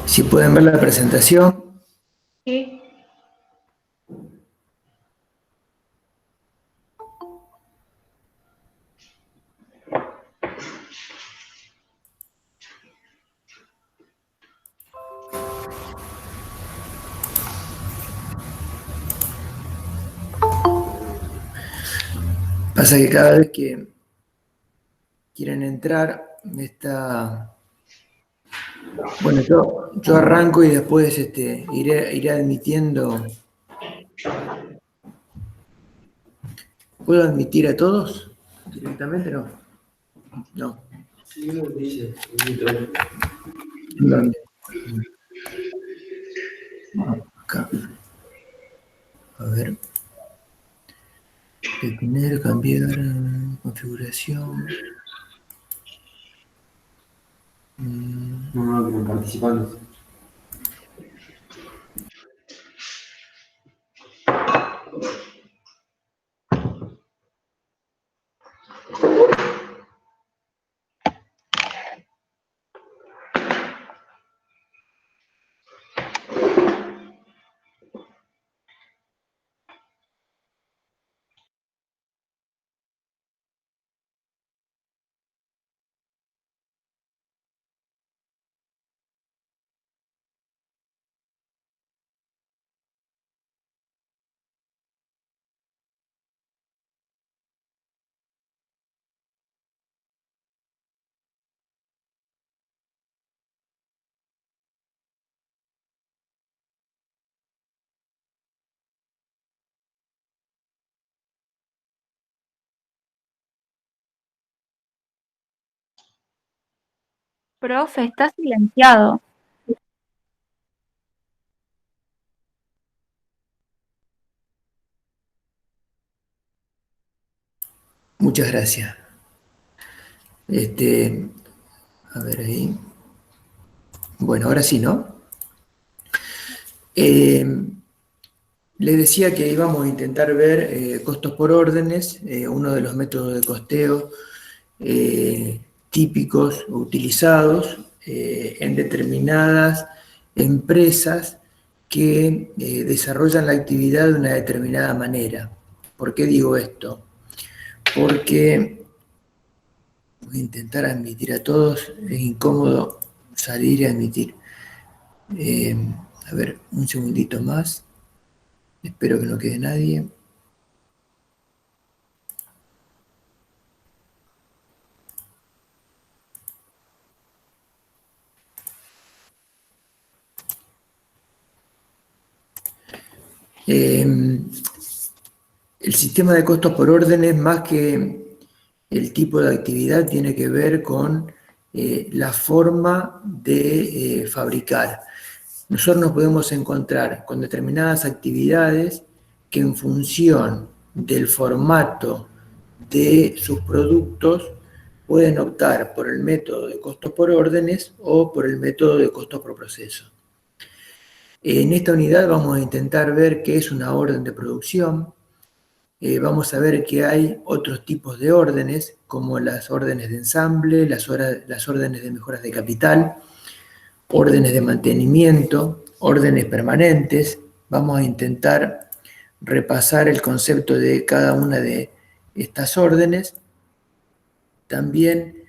Si pueden ver la presentación. Sí. Pasa que cada vez que quieren entrar, me está... Bueno, yo arranco y después iré admitiendo. ¿Puedo admitir a todos directamente? No. No. Sí, uno dice, ¿Dónde? Acá. A ver. Detener, cambiar, configuración. no, como participantes. Profe, está silenciado. Muchas gracias. A ver ahí. Bueno, ahora sí, ¿no? Les decía que íbamos a intentar ver costos por órdenes, uno de los métodos de costeo típicos o utilizados en determinadas empresas que desarrollan la actividad de una determinada manera. ¿Por qué digo esto? Porque voy a intentar admitir a todos, es incómodo salir y admitir. A ver, un segundito más. Espero que no quede nadie. El sistema de costos por órdenes, más que el tipo de actividad, tiene que ver con la forma de fabricar. Nosotros nos podemos encontrar con determinadas actividades que en función del formato de sus productos pueden optar por el método de costos por órdenes o por el método de costos por proceso. En esta unidad vamos a intentar ver qué es una orden de producción. Vamos a ver que hay otros tipos de órdenes, como las órdenes de ensamble, las órdenes de mejoras de capital, órdenes de mantenimiento, órdenes permanentes. Vamos a intentar repasar el concepto de cada una de estas órdenes. También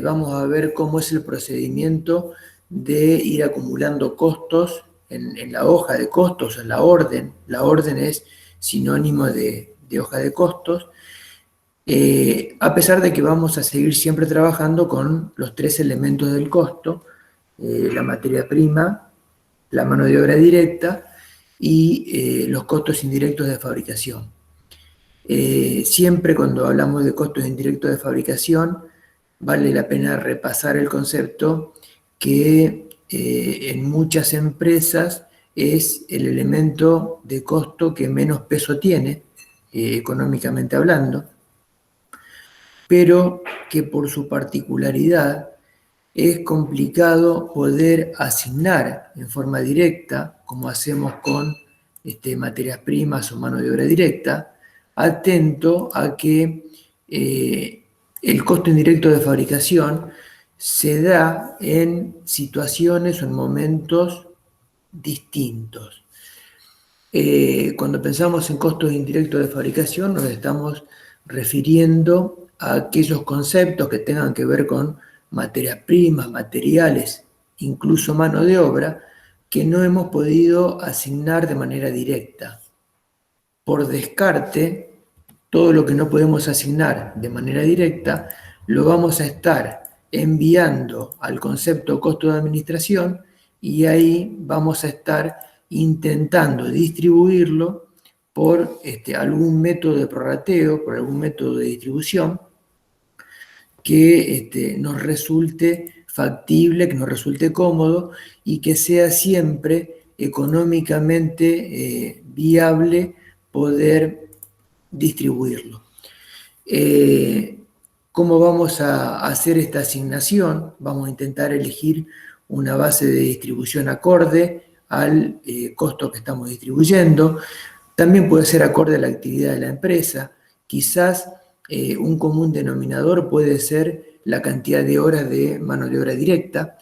vamos a ver cómo es el procedimiento de ir acumulando costos en la hoja de costos, en la orden. La orden es sinónimo de hoja de costos, a pesar de que vamos a seguir siempre trabajando con los tres elementos del costo, la materia prima, la mano de obra directa y los costos indirectos de fabricación. Siempre cuando hablamos de costos indirectos de fabricación, vale la pena repasar el concepto que en muchas empresas es el elemento de costo que menos peso tiene, económicamente hablando, pero que por su particularidad es complicado poder asignar en forma directa, como hacemos con materias primas o mano de obra directa, atento a que el costo indirecto de fabricación se da en situaciones o en momentos distintos. Cuando pensamos en costos indirectos de fabricación, nos estamos refiriendo a aquellos conceptos que tengan que ver con materias primas, materiales, incluso mano de obra, que no hemos podido asignar de manera directa. Por descarte, todo lo que no podemos asignar de manera directa, lo vamos a estar enviando al concepto costo de administración y ahí vamos a estar intentando distribuirlo por algún método de prorrateo, por algún método de distribución que nos resulte factible, que nos resulte cómodo y que sea siempre económicamente viable poder distribuirlo. ¿Cómo vamos a hacer esta asignación? Vamos a intentar elegir una base de distribución acorde al costo que estamos distribuyendo. También puede ser acorde a la actividad de la empresa. Quizás un común denominador puede ser la cantidad de horas de mano de obra directa.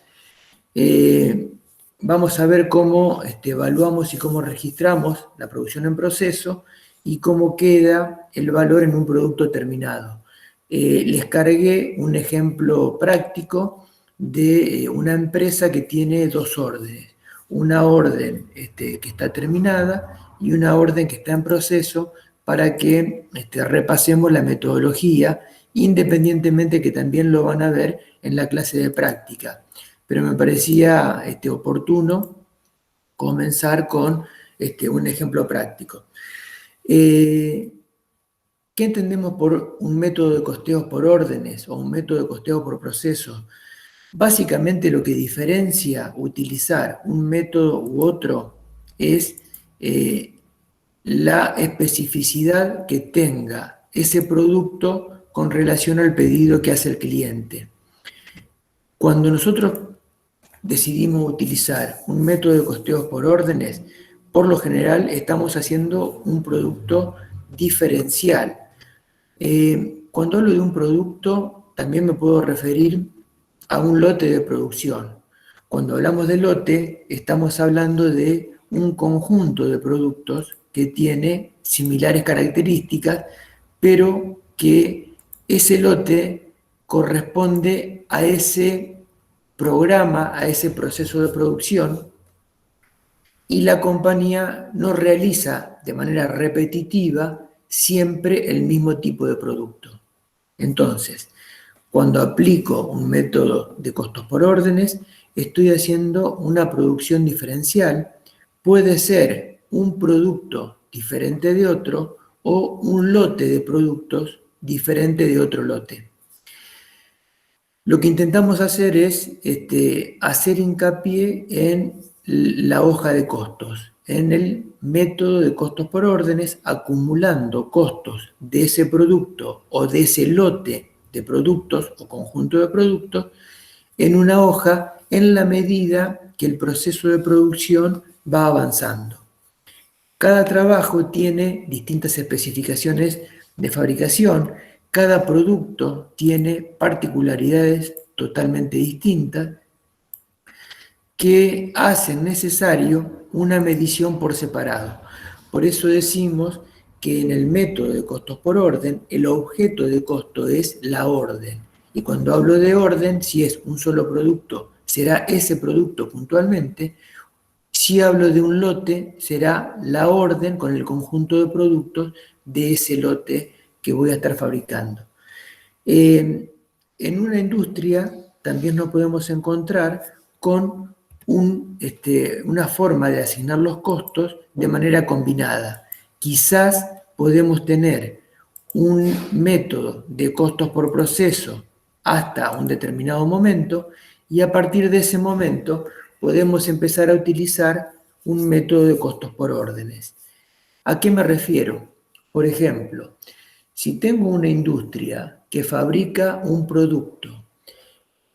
Vamos a ver cómo evaluamos y cómo registramos la producción en proceso y cómo queda el valor en un producto terminado. Les cargué un ejemplo práctico de una empresa que tiene dos órdenes. Una orden que está terminada y una orden que está en proceso para que repasemos la metodología, independientemente que también lo van a ver en la clase de práctica. Pero me parecía oportuno comenzar con un ejemplo práctico. ¿Qué entendemos por un método de costeo por órdenes o un método de costeo por procesos? Básicamente lo que diferencia utilizar un método u otro es la especificidad que tenga ese producto con relación al pedido que hace el cliente. Cuando nosotros decidimos utilizar un método de costeo por órdenes, por lo general estamos haciendo un producto diferencial. Cuando hablo de un producto, también me puedo referir a un lote de producción. Cuando hablamos de lote, estamos hablando de un conjunto de productos que tiene similares características, pero que ese lote corresponde a ese programa, a ese proceso de producción, y la compañía no realiza de manera repetitiva siempre el mismo tipo de producto. Entonces, cuando aplico un método de costos por órdenes, estoy haciendo una producción diferencial. Puede ser un producto diferente de otro o un lote de productos diferente de otro lote. Lo que intentamos hacer es hacer hincapié en la hoja de costos, en el método de costos por órdenes, acumulando costos de ese producto o de ese lote de productos o conjunto de productos en una hoja en la medida que el proceso de producción va avanzando. Cada trabajo tiene distintas especificaciones de fabricación, cada producto tiene particularidades totalmente distintas que hacen necesario una medición por separado. Por eso decimos que en el método de costos por orden, el objeto de costo es la orden. Y cuando hablo de orden, si es un solo producto, será ese producto puntualmente. Si hablo de un lote, será la orden con el conjunto de productos de ese lote que voy a estar fabricando. En una industria también nos podemos encontrar con una forma de asignar los costos de manera combinada. Quizás podemos tener un método de costos por proceso hasta un determinado momento y a partir de ese momento podemos empezar a utilizar un método de costos por órdenes. ¿A qué me refiero? Por ejemplo, si tengo una industria que fabrica un producto,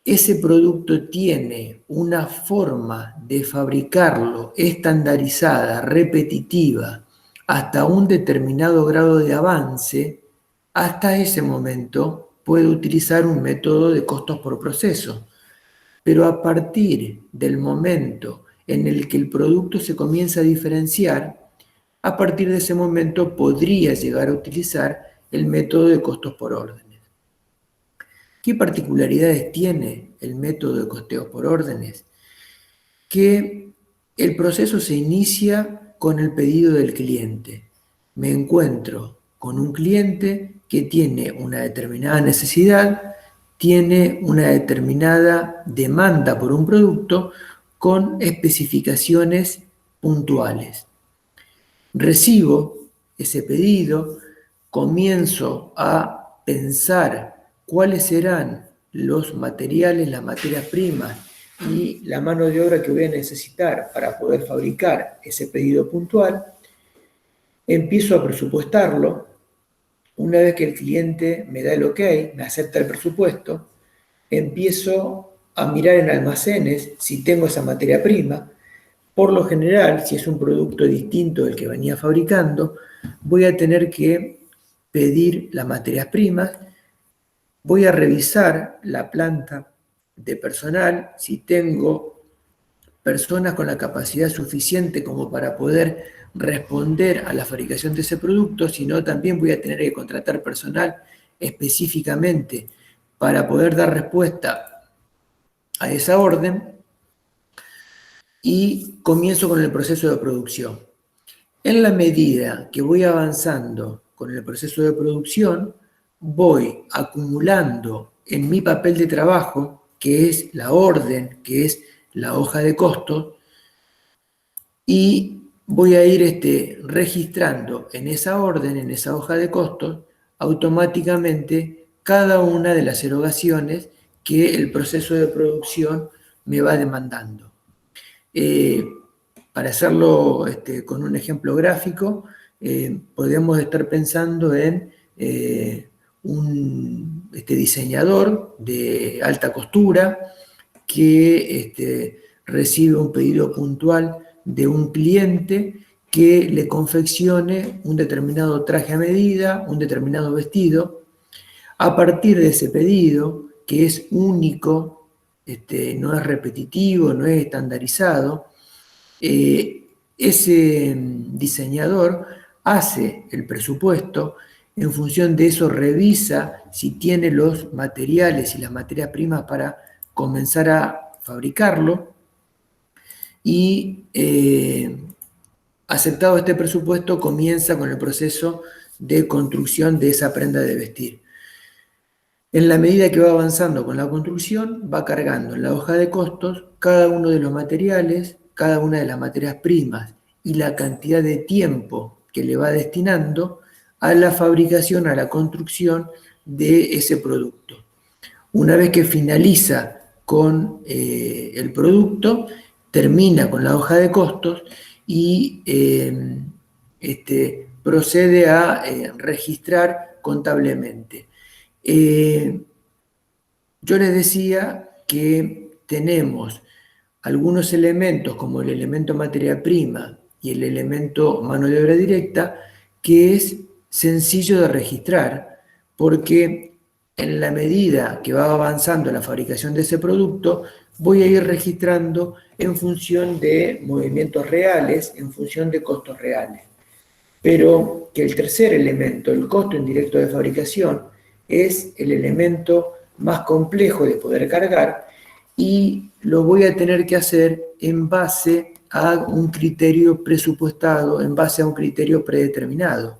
ese producto tiene una forma de fabricarlo estandarizada, repetitiva, hasta un determinado grado de avance, hasta ese momento puede utilizar un método de costos por proceso. Pero a partir del momento en el que el producto se comienza a diferenciar, a partir de ese momento podría llegar a utilizar el método de costos por órdenes. ¿Qué particularidades tiene el método de costeo por órdenes? Que el proceso se inicia con el pedido del cliente. Me encuentro con un cliente que tiene una determinada necesidad, tiene una determinada demanda por un producto con especificaciones puntuales. Recibo ese pedido, comienzo a pensar cuáles serán los materiales, las materias primas y la mano de obra que voy a necesitar para poder fabricar ese pedido puntual. Empiezo a presupuestarlo. Una vez que el cliente me da el ok, me acepta el presupuesto, empiezo a mirar en almacenes si tengo esa materia prima. Por lo general, si es un producto distinto del que venía fabricando, voy a tener que pedir las materias primas, voy a revisar la planta de personal, si tengo personas con la capacidad suficiente como para poder responder a la fabricación de ese producto, sino también voy a tener que contratar personal específicamente para poder dar respuesta a esa orden y comienzo con el proceso de producción. En la medida que voy avanzando con el proceso de producción, voy acumulando en mi papel de trabajo, que es la orden, que es la hoja de costos, y voy a ir registrando en esa orden, en esa hoja de costos, automáticamente cada una de las erogaciones que el proceso de producción me va demandando. Para hacerlo con un ejemplo gráfico, podemos estar pensando en un diseñador de alta costura que recibe un pedido puntual de un cliente que le confeccione un determinado traje a medida, un determinado vestido. A partir de ese pedido, que es único, no es repetitivo, no es estandarizado, ese diseñador hace el presupuesto, en función de eso revisa si tiene los materiales y las materias primas para comenzar a fabricarlo y aceptado este presupuesto comienza con el proceso de construcción de esa prenda de vestir. En la medida que va avanzando con la construcción, va cargando en la hoja de costos cada uno de los materiales, cada una de las materias primas y la cantidad de tiempo que le va destinando a la fabricación, a la construcción de ese producto. Una vez que finaliza con el producto, termina con la hoja de costos y procede a registrar contablemente. Yo les decía que tenemos algunos elementos como el elemento materia prima y el elemento mano de obra directa que es sencillo de registrar porque en la medida que va avanzando la fabricación de ese producto voy a ir registrando en función de movimientos reales, en función de costos reales. Pero que el tercer elemento, el costo indirecto de fabricación, es el elemento más complejo de poder cargar y lo voy a tener que hacer en base a un criterio presupuestado, en base a un criterio predeterminado.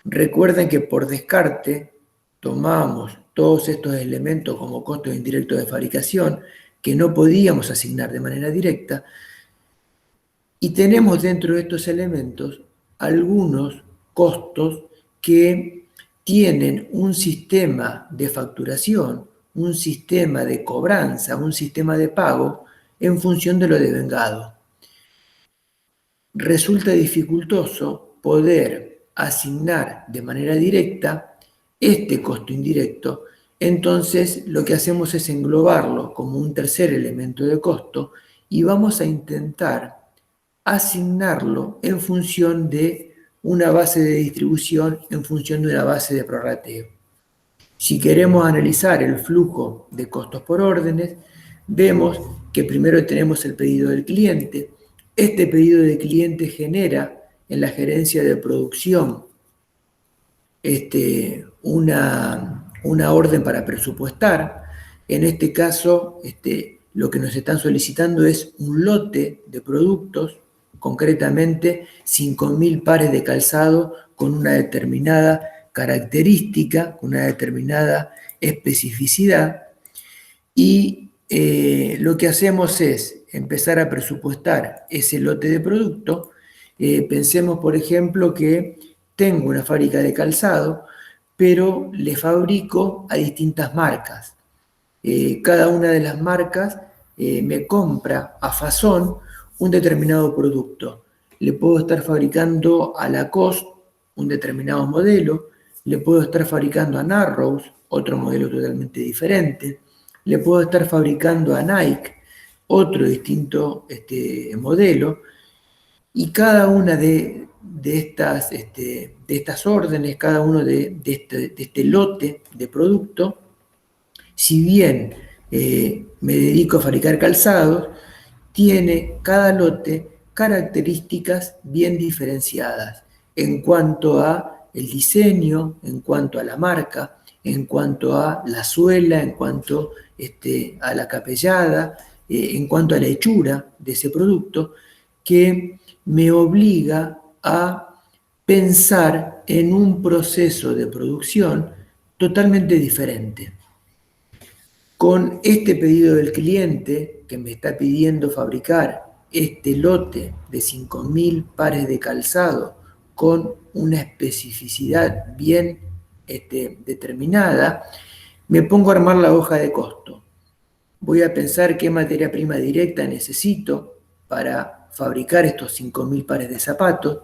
Recuerden que por descarte tomamos todos estos elementos como costos indirectos de fabricación que no podíamos asignar de manera directa y tenemos dentro de estos elementos algunos costos que tienen un sistema de facturación, un sistema de cobranza, un sistema de pago en función de lo devengado. Resulta dificultoso poder asignar de manera directa este costo indirecto, entonces lo que hacemos es englobarlo como un tercer elemento de costo y vamos a intentar asignarlo en función de una base de distribución, en función de una base de prorrateo. Si queremos analizar el flujo de costos por órdenes, vemos que primero tenemos el pedido del cliente. Este pedido del cliente genera en la gerencia de producción una orden para presupuestar. En este caso, lo que nos están solicitando es un lote de productos, concretamente 5.000 pares de calzado con una determinada característica, con una determinada especificidad, y lo que hacemos es empezar a presupuestar ese lote de producto. Pensemos, por ejemplo, que tengo una fábrica de calzado, pero le fabrico a distintas marcas. Cada una de las marcas me compra a fazón un determinado producto. Le puedo estar fabricando a Lacoste un determinado modelo, le puedo estar fabricando a Narrows otro modelo totalmente diferente, le puedo estar fabricando a Nike otro distinto modelo, y cada una de estas órdenes, cada uno de este lote de producto, si bien me dedico a fabricar calzados, tiene cada lote características bien diferenciadas en cuanto a el diseño, en cuanto a la marca, en cuanto a la suela, en cuanto a la capellada, en cuanto a la hechura de ese producto, que me obliga a pensar en un proceso de producción totalmente diferente. Con este pedido del cliente, que me está pidiendo fabricar este lote de 5.000 pares de calzado con una especificidad bien determinada, me pongo a armar la hoja de costo. Voy a pensar qué materia prima directa necesito para fabricar estos 5.000 pares de zapatos.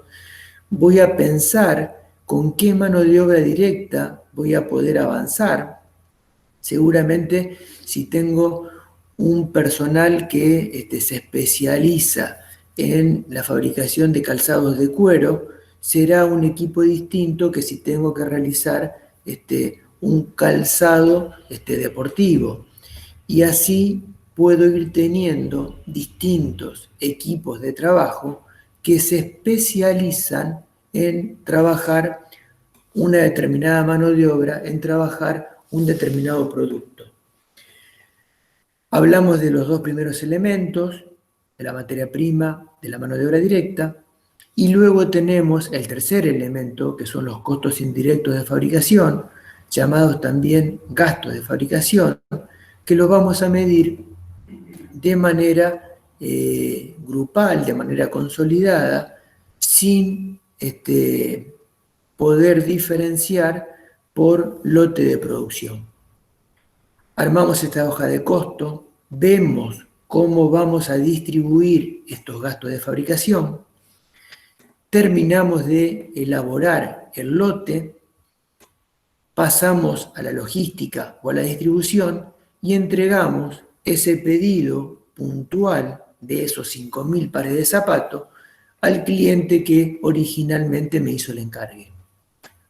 Voy a pensar con qué mano de obra directa voy a poder avanzar. Seguramente si tengo un personal que se especializa en la fabricación de calzados de cuero, será un equipo distinto que si tengo que realizar un calzado deportivo. Y así puedo ir teniendo distintos equipos de trabajo que se especializan en trabajar una determinada mano de obra, en trabajar un determinado producto. Hablamos de los dos primeros elementos, de la materia prima, de la mano de obra directa, y luego tenemos el tercer elemento, que son los costos indirectos de fabricación, llamados también gastos de fabricación, que los vamos a medir de manera grupal, de manera consolidada, sin poder diferenciar por lote de producción. Armamos esta hoja de costo, vemos cómo vamos a distribuir estos gastos de fabricación, terminamos de elaborar el lote, pasamos a la logística o a la distribución y entregamos ese pedido puntual de esos 5.000 pares de zapatos al cliente que originalmente me hizo el encargue.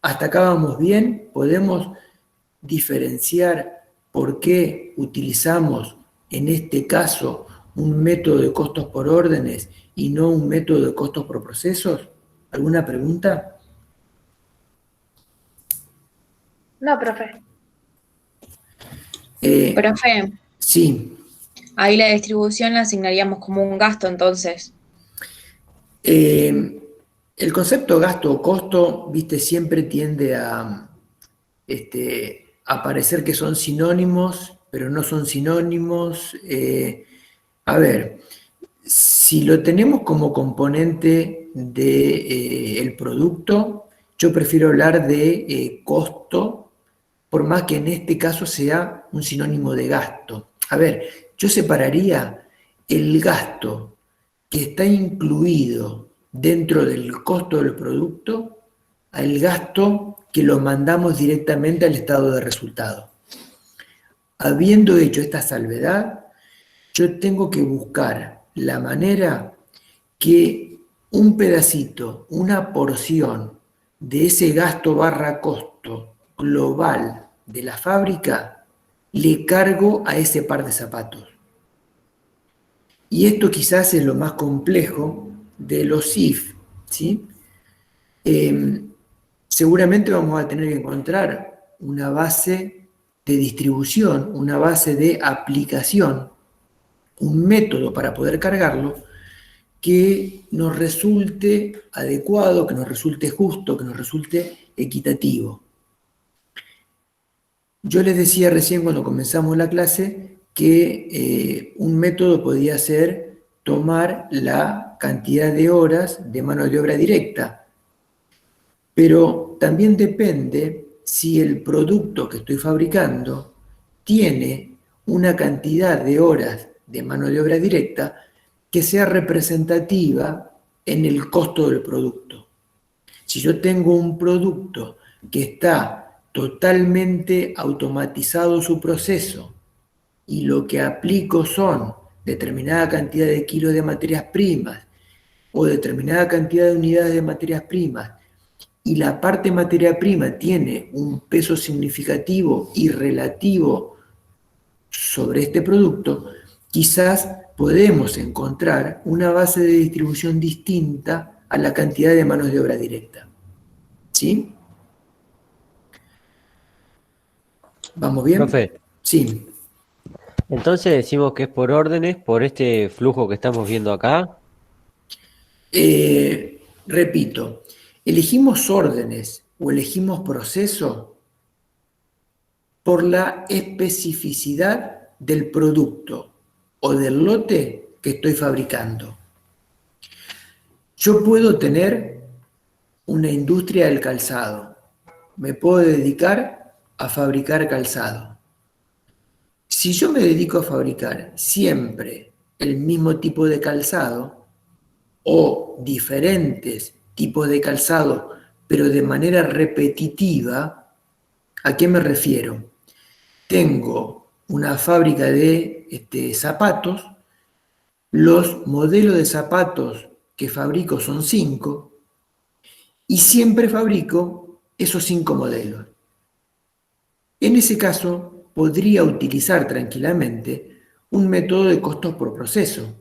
Hasta acá vamos bien, podemos diferenciar por qué utilizamos en este caso un método de costos por órdenes y no un método de costos por procesos. ¿Alguna pregunta? No, profe. Profe, Sí. ahí la distribución la asignaríamos como un gasto, entonces. El concepto gasto o costo, viste, siempre tiende a parecer que son sinónimos, pero no son sinónimos. A ver, si lo tenemos como componente del producto, yo prefiero hablar de costo, por más que en este caso sea un sinónimo de gasto. A ver, yo separaría el gasto que está incluido dentro del costo del producto al gasto que lo mandamos directamente al estado de resultado. Habiendo hecho esta salvedad, yo tengo que buscar la manera que un pedacito, una porción de ese gasto barra costo global de la fábrica le cargo a ese par de zapatos. Y esto quizás es lo más complejo de los if, ¿sí? Seguramente vamos a tener que encontrar una base de distribución, una base de aplicación, un método para poder cargarlo que nos resulte adecuado, que nos resulte justo, que nos resulte equitativo. Yo les decía recién cuando comenzamos la clase que un método podía ser tomar la cantidad de horas de mano de obra directa, pero también depende si el producto que estoy fabricando tiene una cantidad de horas de mano de obra directa que sea representativa en el costo del producto. Si yo tengo un producto que está totalmente automatizado su proceso y lo que aplico son determinada cantidad de kilos de materias primas o determinada cantidad de unidades de materias primas y la parte materia prima tiene un peso significativo y relativo sobre este producto, quizás podemos encontrar una base de distribución distinta a la cantidad de manos de obra directa. ¿Sí? ¿Vamos bien? Profe, Sí. entonces decimos que es por órdenes, por este flujo que estamos viendo acá. Repito, elegimos órdenes o elegimos proceso por la especificidad del producto o del lote que estoy fabricando. Yo puedo tener una industria del calzado. Me puedo dedicar a fabricar calzado. Si yo me dedico a fabricar siempre el mismo tipo de calzado o diferentes tipos de calzado, pero de manera repetitiva, ¿a qué me refiero? Tengo una fábrica de zapatos, los modelos de zapatos que fabrico son 5 y siempre fabrico esos 5 modelos. En ese caso, podría utilizar tranquilamente un método de costos por proceso,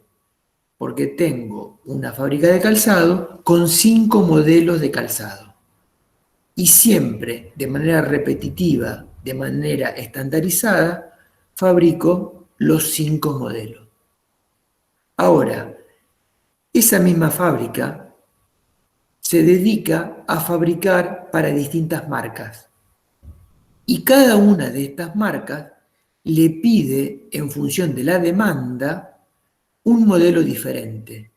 porque tengo una fábrica de calzado con 5 modelos de calzado. Y siempre, de manera repetitiva, de manera estandarizada, fabrico los 5 modelos. Ahora, esa misma fábrica se dedica a fabricar para distintas marcas. Y cada una de estas marcas le pide, en función de la demanda, un modelo diferente.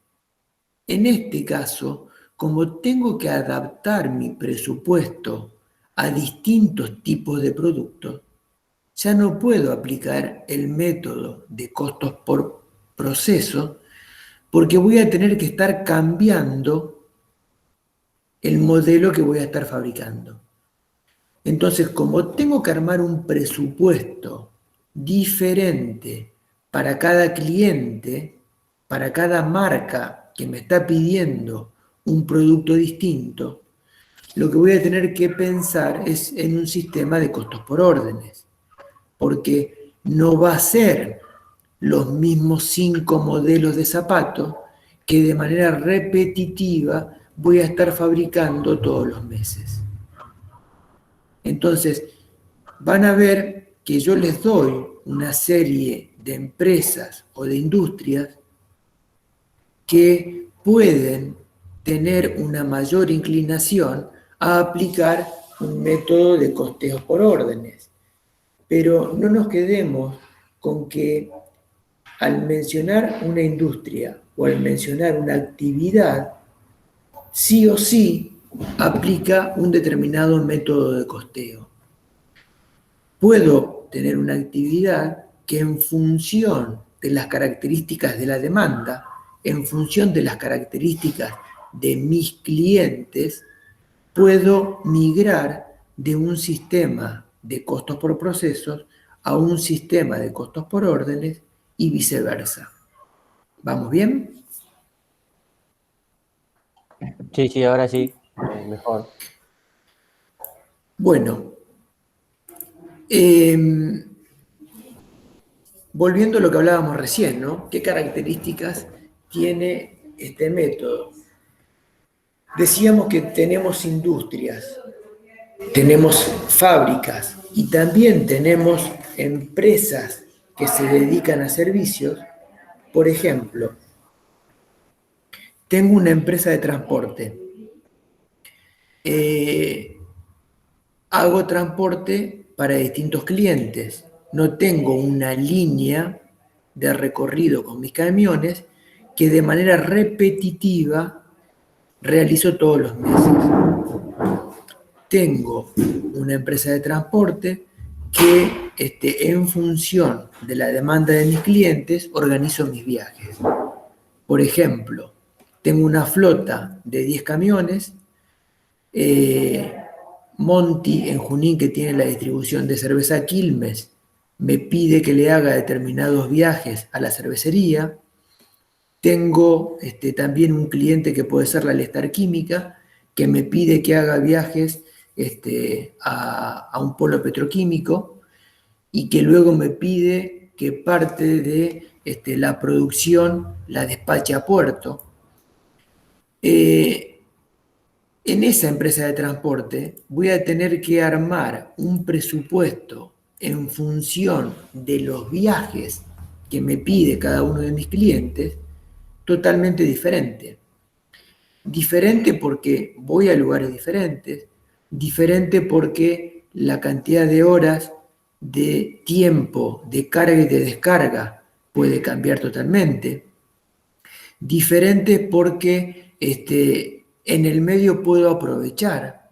En este caso, como tengo que adaptar mi presupuesto a distintos tipos de productos, ya no puedo aplicar el método de costos por proceso porque voy a tener que estar cambiando el modelo que voy a estar fabricando. Entonces, como tengo que armar un presupuesto diferente para cada cliente, para cada marca que me está pidiendo un producto distinto, lo que voy a tener que pensar es en un sistema de costos por órdenes, porque no va a ser los mismos 5 modelos de zapatos que de manera repetitiva voy a estar fabricando todos los meses. Entonces, van a ver que yo les doy una serie de empresas o de industrias que pueden tener una mayor inclinación a aplicar un método de costeo por órdenes. Pero no nos quedemos con que al mencionar una industria o al mencionar una actividad, sí o sí aplica un determinado método de costeo. Puedo tener una actividad que en función de las características de la demanda, en función de las características de mis clientes, puedo migrar de un sistema de costos por procesos a un sistema de costos por órdenes y viceversa. ¿Vamos bien? Sí, ahora sí, mejor. Bueno, Volviendo a lo que hablábamos recién, ¿no? ¿Qué características tiene este método? Decíamos que tenemos industrias, tenemos fábricas y también tenemos empresas que se dedican a servicios. Por ejemplo, tengo una empresa de transporte. Hago transporte para distintos clientes. No tengo una línea de recorrido con mis camiones que de manera repetitiva realizo todos los meses. Tengo una empresa de transporte que en función de la demanda de mis clientes organizo mis viajes. Por ejemplo, tengo una flota de 10 camiones, Monty en Junín, que tiene la distribución de cerveza Quilmes, me pide que le haga determinados viajes a la cervecería. Tengo también un cliente que puede ser la Lestar Química, que me pide que haga viajes a un polo petroquímico y que luego me pide que parte de la producción la despache a puerto. En esa empresa de transporte voy a tener que armar un presupuesto en función de los viajes que me pide cada uno de mis clientes, totalmente diferente. Diferente porque voy a lugares diferentes, diferente porque la cantidad de horas de tiempo, de carga y de descarga puede cambiar totalmente. Diferente porque en el medio puedo aprovechar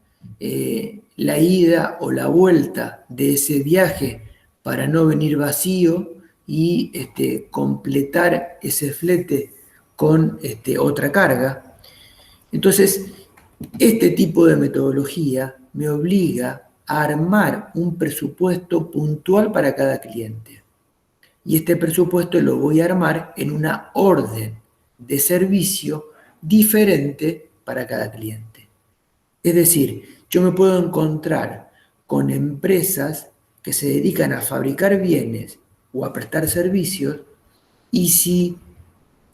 la ida o la vuelta de ese viaje para no venir vacío y completar ese flete con otra carga. Entonces, este tipo de metodología me obliga a armar un presupuesto puntual para cada cliente. Y este presupuesto lo voy a armar en una orden de servicio diferente para cada cliente. Es decir, yo me puedo encontrar con empresas que se dedican a fabricar bienes o a prestar servicios, y si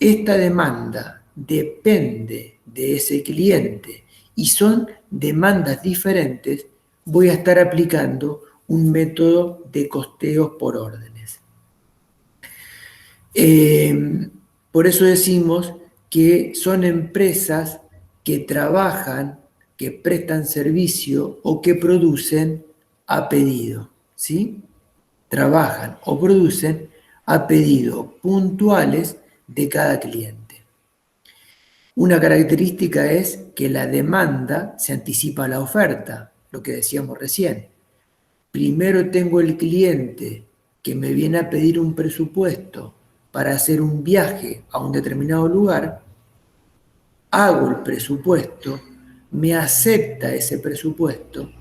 esta demanda depende de ese cliente y son demandas diferentes, voy a estar aplicando un método de costeos por órdenes. Por eso decimos que son empresas que trabajan, que prestan servicio o que producen a pedido, ¿sí? Trabajan o producen a pedido puntuales de cada cliente. Una característica es que la demanda se anticipa a la oferta, lo que decíamos recién. Primero tengo el cliente que me viene a pedir un presupuesto para hacer un viaje a un determinado lugar, hago el presupuesto, me acepta ese presupuesto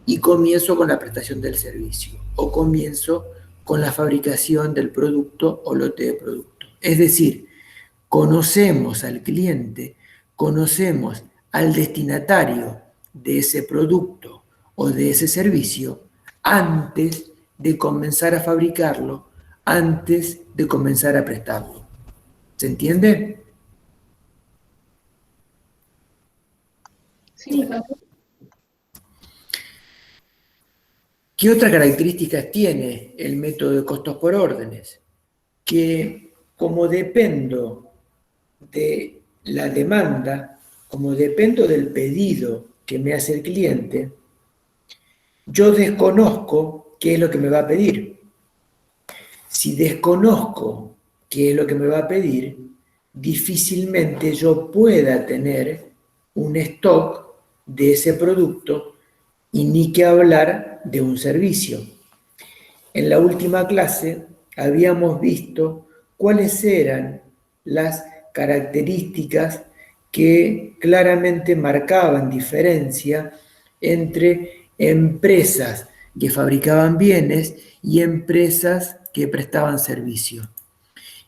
y comienzo con la prestación del servicio o comienzo con la fabricación del producto o lote de producto. Es decir, conocemos al cliente, conocemos al destinatario de ese producto o de ese servicio antes de comenzar a fabricarlo, antes de comenzar a prestarlo. ¿Se entiende? Sí. ¿Qué otras características tiene el método de costos por órdenes? Que como dependo de la demanda, como dependo del pedido que me hace el cliente, yo desconozco qué es lo que me va a pedir. Si desconozco qué es lo que me va a pedir, difícilmente yo pueda tener un stock de ese producto y ni que hablar de un servicio. En la última clase habíamos visto cuáles eran las características que claramente marcaban diferencia entre empresas que fabricaban bienes y empresas que prestaban servicio.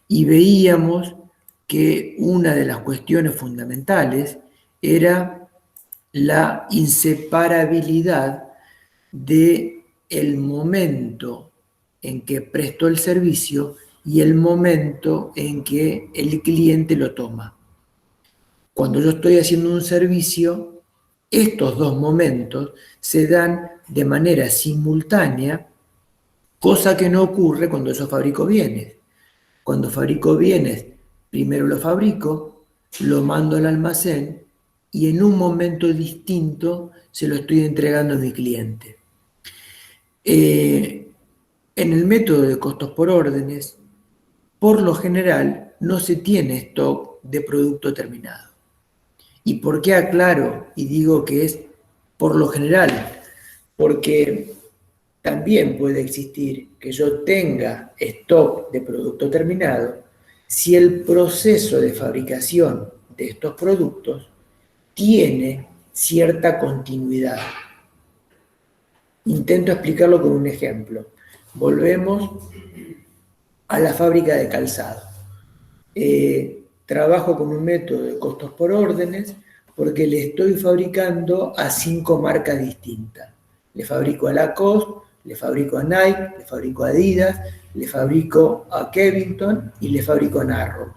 Y veíamos que una de las cuestiones fundamentales era la inseparabilidad de el momento en que presto el servicio y el momento en que el cliente lo toma. Cuando yo estoy haciendo un servicio, estos dos momentos se dan de manera simultánea, cosa que no ocurre cuando yo fabrico bienes. Cuando fabrico bienes, primero lo fabrico, lo mando al almacén y en un momento distinto se lo estoy entregando a mi cliente. En el método de costos por órdenes, por lo general no se tiene stock de producto terminado. ¿Y por qué aclaro y digo que es por lo general? Porque también puede existir que yo tenga stock de producto terminado si el proceso de fabricación de estos productos tiene cierta continuidad. Intento explicarlo con un ejemplo. Volvemos a la fábrica de calzado. Trabajo con un método de costos por órdenes porque le estoy fabricando a 5 marcas distintas. Le fabrico a Lacoste, le fabrico a Nike, le fabrico a Adidas, le fabrico a Kevington y le fabrico a Narrows.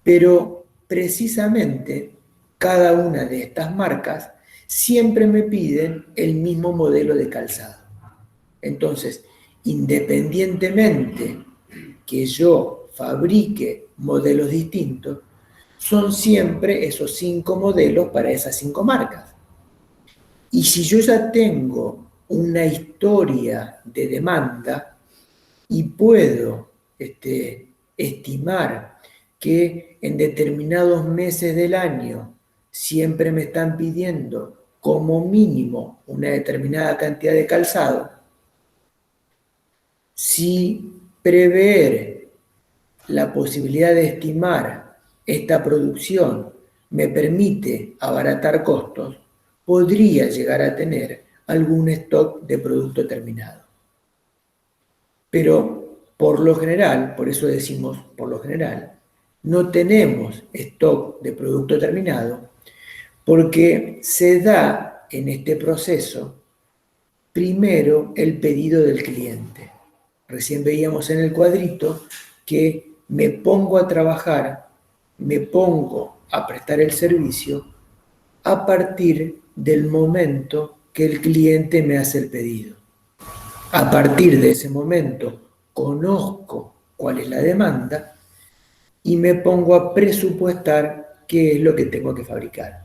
Pero precisamente cada una de estas marcas siempre me piden el mismo modelo de calzado. Entonces, independientemente que yo fabrique modelos distintos, son siempre esos 5 modelos para esas 5 marcas. Y si yo ya tengo una historia de demanda y puedo estimar que en determinados meses del año siempre me están pidiendo como mínimo una determinada cantidad de calzado, si prever la posibilidad de estimar esta producción me permite abaratar costos, podría llegar a tener algún stock de producto terminado. Pero por lo general, por eso decimos por lo general, no tenemos stock de producto terminado porque se da en este proceso primero el pedido del cliente. Recién veíamos en el cuadrito que me pongo a trabajar, me pongo a prestar el servicio a partir del momento que el cliente me hace el pedido. A partir de ese momento conozco cuál es la demanda y me pongo a presupuestar qué es lo que tengo que fabricar.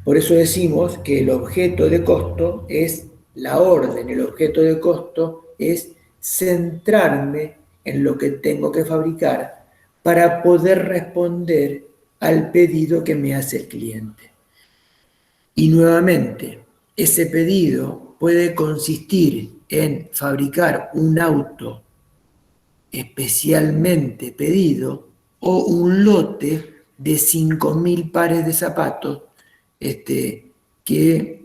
Por eso decimos que el objeto de costo es la orden, el objeto de costo es centrarme en lo que tengo que fabricar para poder responder al pedido que me hace el cliente. Y nuevamente, ese pedido puede consistir en fabricar un auto especialmente pedido o un lote de 5.000 pares de zapatos que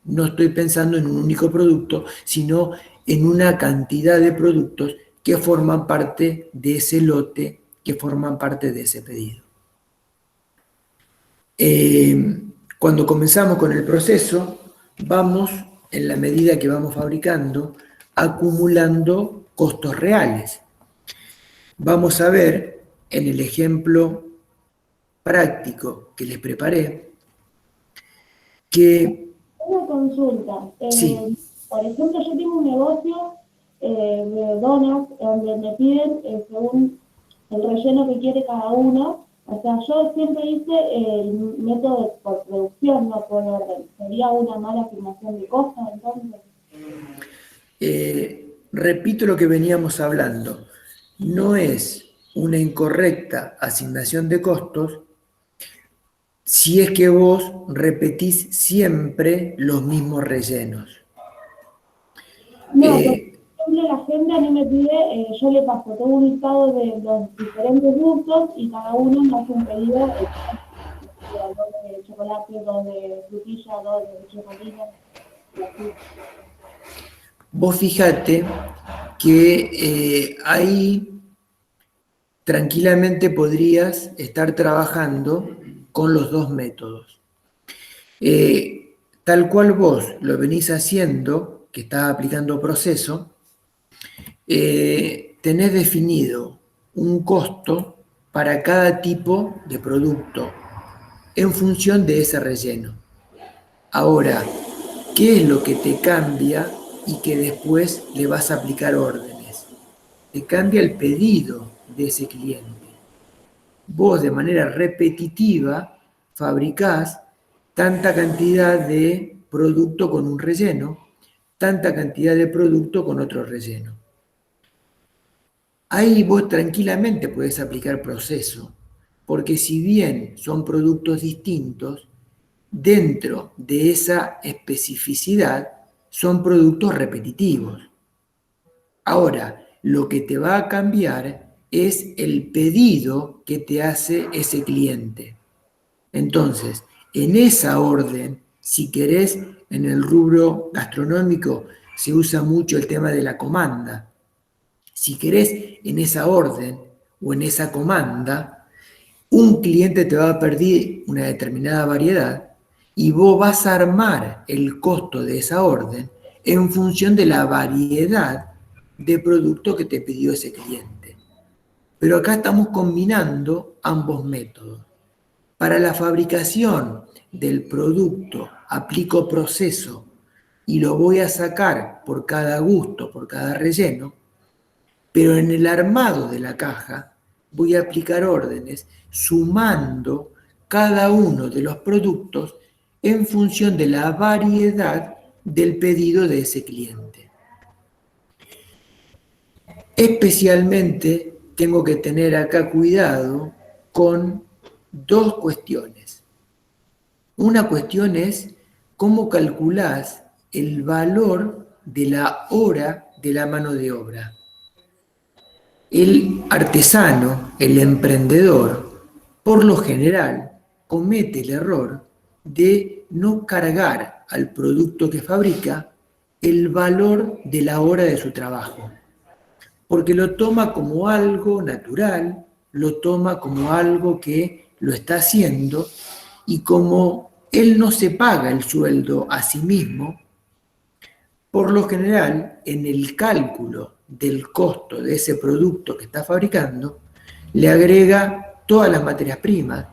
no estoy pensando en un único producto, sino en una cantidad de productos que forman parte de ese lote, que forman parte de ese pedido. Cuando comenzamos con el proceso, vamos, en la medida que vamos fabricando, acumulando costos reales. Vamos a ver en el ejemplo práctico que les preparé que... Una consulta. Sí. Por ejemplo, yo tengo un negocio de donas donde me piden según el relleno que quiere cada uno. O sea, yo siempre hice el método por producción, no por orden. ¿Sería una mala asignación de costos entonces? Repito lo que veníamos hablando. No es una incorrecta asignación de costos si es que vos repetís siempre los mismos rellenos. No, por ejemplo, la gente a mí me pide, yo le paso todo un listado de los diferentes gustos y cada uno me hace un pedido, dos de chocolate, dos de frutilla, dos de chocolate, y así. Vos fíjate que ahí tranquilamente podrías estar trabajando con los dos métodos. tal cual vos lo venís haciendo, que estás aplicando proceso, tenés definido un costo para cada tipo de producto en función de ese relleno. Ahora, ¿qué es lo que te cambia y que después le vas a aplicar órdenes? Te cambia el pedido de ese cliente. Vos de manera repetitiva fabricás tanta cantidad de producto con un relleno, tanta cantidad de producto con otro relleno. Ahí vos tranquilamente podés aplicar proceso, porque si bien son productos distintos, dentro de esa especificidad son productos repetitivos. Ahora, lo que te va a cambiar es el pedido que te hace ese cliente. Entonces, en esa orden, si querés, en el rubro gastronómico se usa mucho el tema de la comanda. Si querés, en esa orden o en esa comanda, un cliente te va a pedir una determinada variedad y vos vas a armar el costo de esa orden en función de la variedad de producto que te pidió ese cliente. Pero acá estamos combinando ambos métodos. Para la fabricación del producto aplico proceso y lo voy a sacar por cada gusto, por cada relleno, pero en el armado de la caja voy a aplicar órdenes sumando cada uno de los productos en función de la variedad del pedido de ese cliente. Especialmente tengo que tener acá cuidado con dos cuestiones. Una cuestión es cómo calculás el valor de la hora de la mano de obra. El artesano, el emprendedor, por lo general, comete el error de no cargar al producto que fabrica el valor de la hora de su trabajo, porque lo toma como algo natural, lo toma como algo que lo está haciendo, y como él no se paga el sueldo a sí mismo, por lo general, en el cálculo del costo de ese producto que está fabricando, le agrega todas las materias primas,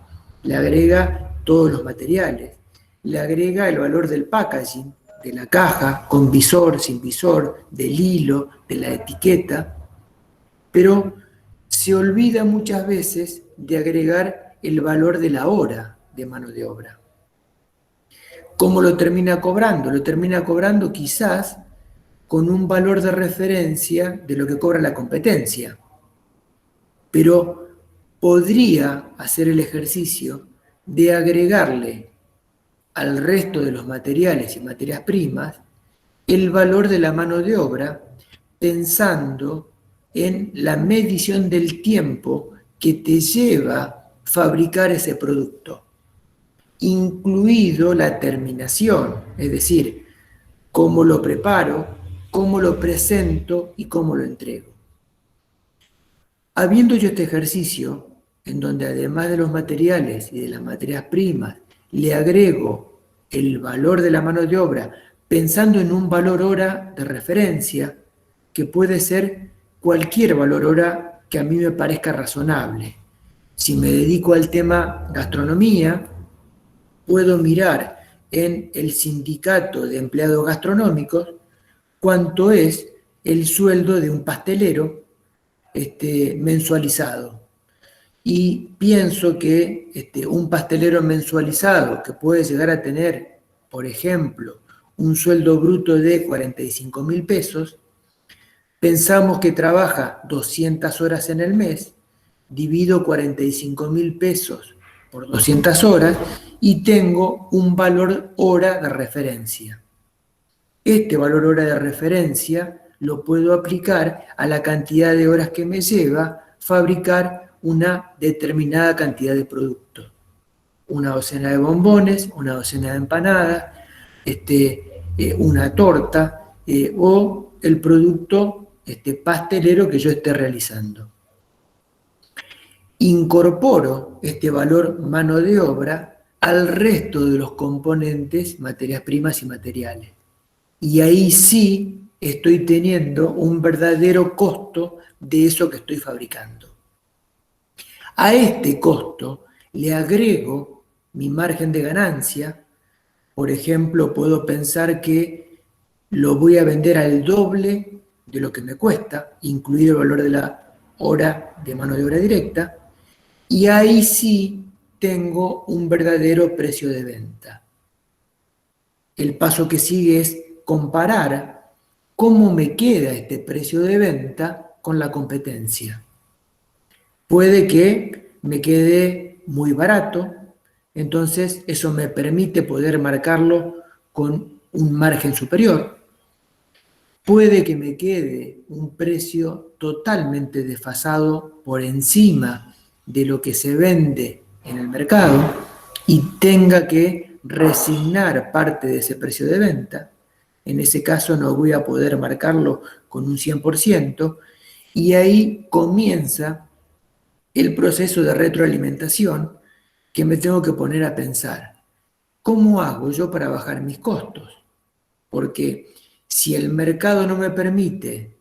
le agrega todos los materiales, le agrega el valor del packaging, de la caja, con visor, sin visor, del hilo, de la etiqueta, pero se olvida muchas veces de agregar el valor de la hora de mano de obra. ¿Cómo lo termina cobrando? Lo termina cobrando quizás con un valor de referencia de lo que cobra la competencia. Pero podría hacer el ejercicio de agregarle al resto de los materiales y materias primas el valor de la mano de obra, pensando en la medición del tiempo que te lleva fabricar ese producto, incluido la terminación, es decir, cómo lo preparo, cómo lo presento y cómo lo entrego. Habiendo hecho este ejercicio, en donde además de los materiales y de las materias primas, le agrego el valor de la mano de obra, pensando en un valor hora de referencia, que puede ser cualquier valor hora que a mí me parezca razonable. Si me dedico al tema gastronomía, puedo mirar en el sindicato de empleados gastronómicos cuánto es el sueldo de un pastelero mensualizado. Y pienso que un pastelero mensualizado que puede llegar a tener, por ejemplo, un sueldo bruto de 45.000 pesos, pensamos que trabaja 200 horas en el mes, divido 45.000 pesos por 200 horas y tengo un valor hora de referencia. Este valor hora de referencia lo puedo aplicar a la cantidad de horas que me lleva fabricar una determinada cantidad de productos. Una docena de bombones, una docena de empanadas, una torta o el producto pastelero que yo esté realizando. Incorporo este valor mano de obra al resto de los componentes, materias primas y materiales. Y ahí sí estoy teniendo un verdadero costo de eso que estoy fabricando. A este costo le agrego mi margen de ganancia. Por ejemplo, puedo pensar que lo voy a vender al doble de lo que me cuesta, incluido el valor de la hora de mano de obra directa, y ahí sí tengo un verdadero precio de venta. El paso que sigue es comparar cómo me queda este precio de venta con la competencia. Puede que me quede muy barato, entonces eso me permite poder marcarlo con un margen superior. Puede que me quede un precio totalmente desfasado por encima de lo que se vende en el mercado y tenga que resignar parte de ese precio de venta. En ese caso no voy a poder marcarlo con un 100% y ahí comienza el proceso de retroalimentación que me tengo que poner a pensar. ¿Cómo hago yo para bajar mis costos? Porque si el mercado no me permite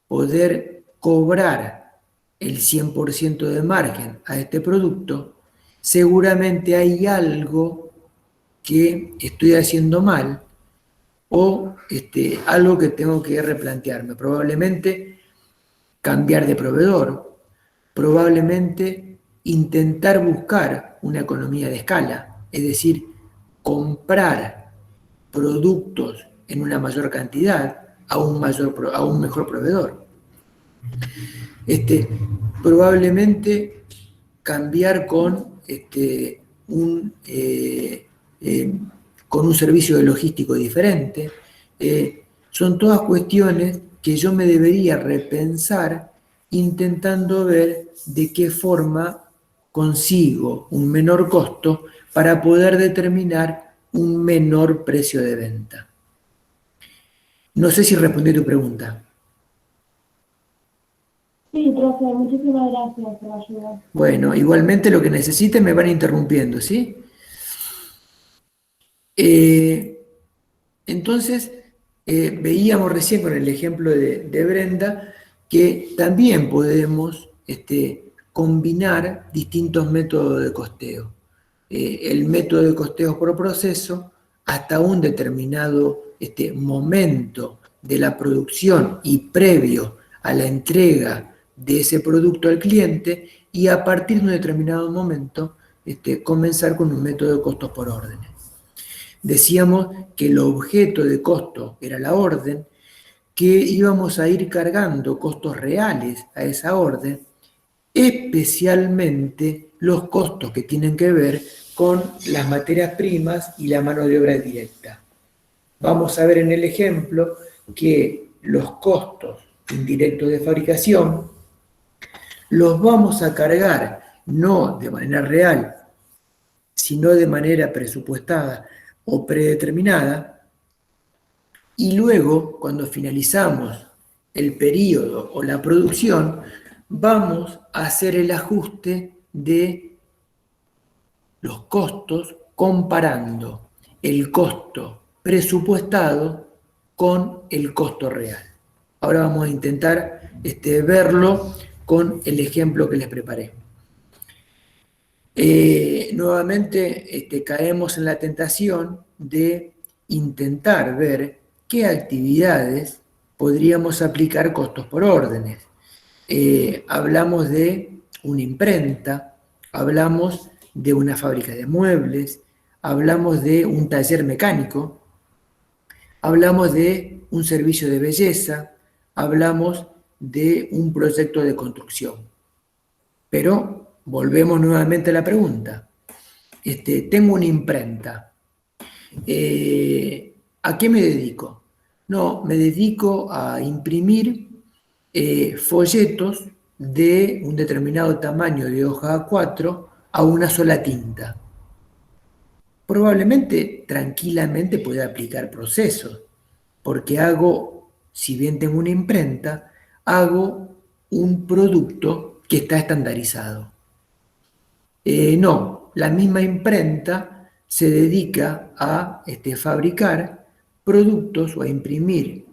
poder cobrar el 100% de margen a este producto, seguramente hay algo que estoy haciendo mal o algo que tengo que replantearme. Probablemente cambiar de proveedor, probablemente intentar buscar una economía de escala, es decir, comprar productos en una mayor cantidad a un mejor proveedor. Probablemente cambiar con con un servicio de logístico diferente. Son todas cuestiones que yo me debería repensar intentando ver de qué forma consigo un menor costo para poder determinar un menor precio de venta. No sé si respondí tu pregunta. Sí, profe, muchísimas gracias por la ayuda. Bueno, igualmente lo que necesiten me van interrumpiendo, ¿sí? Entonces, veíamos recién con el ejemplo de Brenda que también podemos combinar distintos métodos de costeo. El método de costeo por proceso hasta un determinado momento de la producción y previo a la entrega de ese producto al cliente y a partir de un determinado momento comenzar con un método de costos por órdenes. Decíamos que el objeto de costo era la orden, que íbamos a ir cargando costos reales a esa orden, especialmente los costos que tienen que ver con las materias primas y la mano de obra directa. Vamos a ver en el ejemplo que los costos indirectos de fabricación los vamos a cargar no de manera real, sino de manera presupuestada o predeterminada, y luego, cuando finalizamos el periodo o la producción, vamos a hacer el ajuste de los costos comparando el costo presupuestado con el costo real. Ahora vamos a intentar verlo con el ejemplo que les preparé. Nuevamente caemos en la tentación de intentar ver qué actividades podríamos aplicar costos por órdenes. Hablamos de una imprenta, hablamos de una fábrica de muebles, hablamos de un taller mecánico, hablamos de un servicio de belleza, hablamos de un proyecto de construcción. Pero volvemos nuevamente a la pregunta. Tengo una imprenta. ¿A qué me dedico? No, me dedico a imprimir folletos de un determinado tamaño de hoja A4 a una sola tinta. Probablemente, tranquilamente pueda aplicar procesos, porque hago, si bien tengo una imprenta, hago un producto que está estandarizado. No, la misma imprenta se dedica a fabricar productos o a imprimir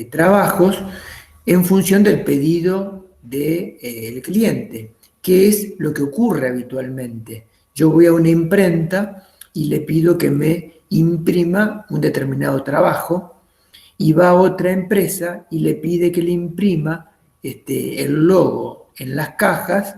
trabajos en función del pedido del cliente, que es lo que ocurre habitualmente. Yo voy a una imprenta y le pido que me imprima un determinado trabajo, y va a otra empresa y le pide que le imprima el logo en las cajas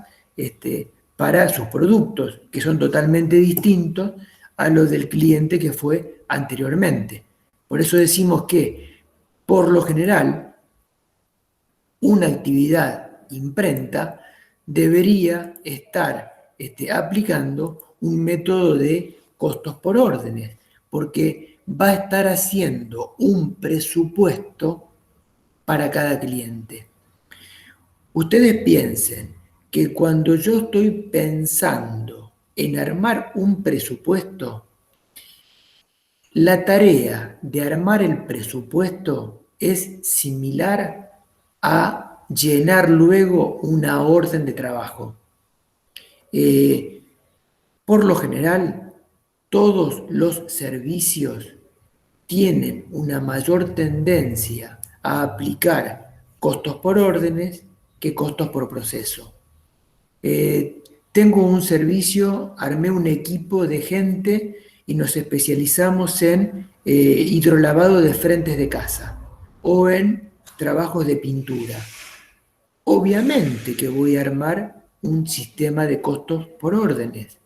para sus productos, que son totalmente distintos a los del cliente que fue anteriormente. Por eso decimos que, por lo general, una actividad imprenta debería estar aplicando un método de costos por órdenes, porque va a estar haciendo un presupuesto para cada cliente. Ustedes piensen que cuando yo estoy pensando en armar un presupuesto, la tarea de armar el presupuesto es similar a llenar luego una orden de trabajo. Por lo general, todos los servicios tienen una mayor tendencia a aplicar costos por órdenes que costos por proceso. Tengo un servicio, armé un equipo de gente y nos especializamos en hidrolavado de frentes de casa o en trabajos de pintura. Obviamente que voy a armar un sistema de costos por órdenes,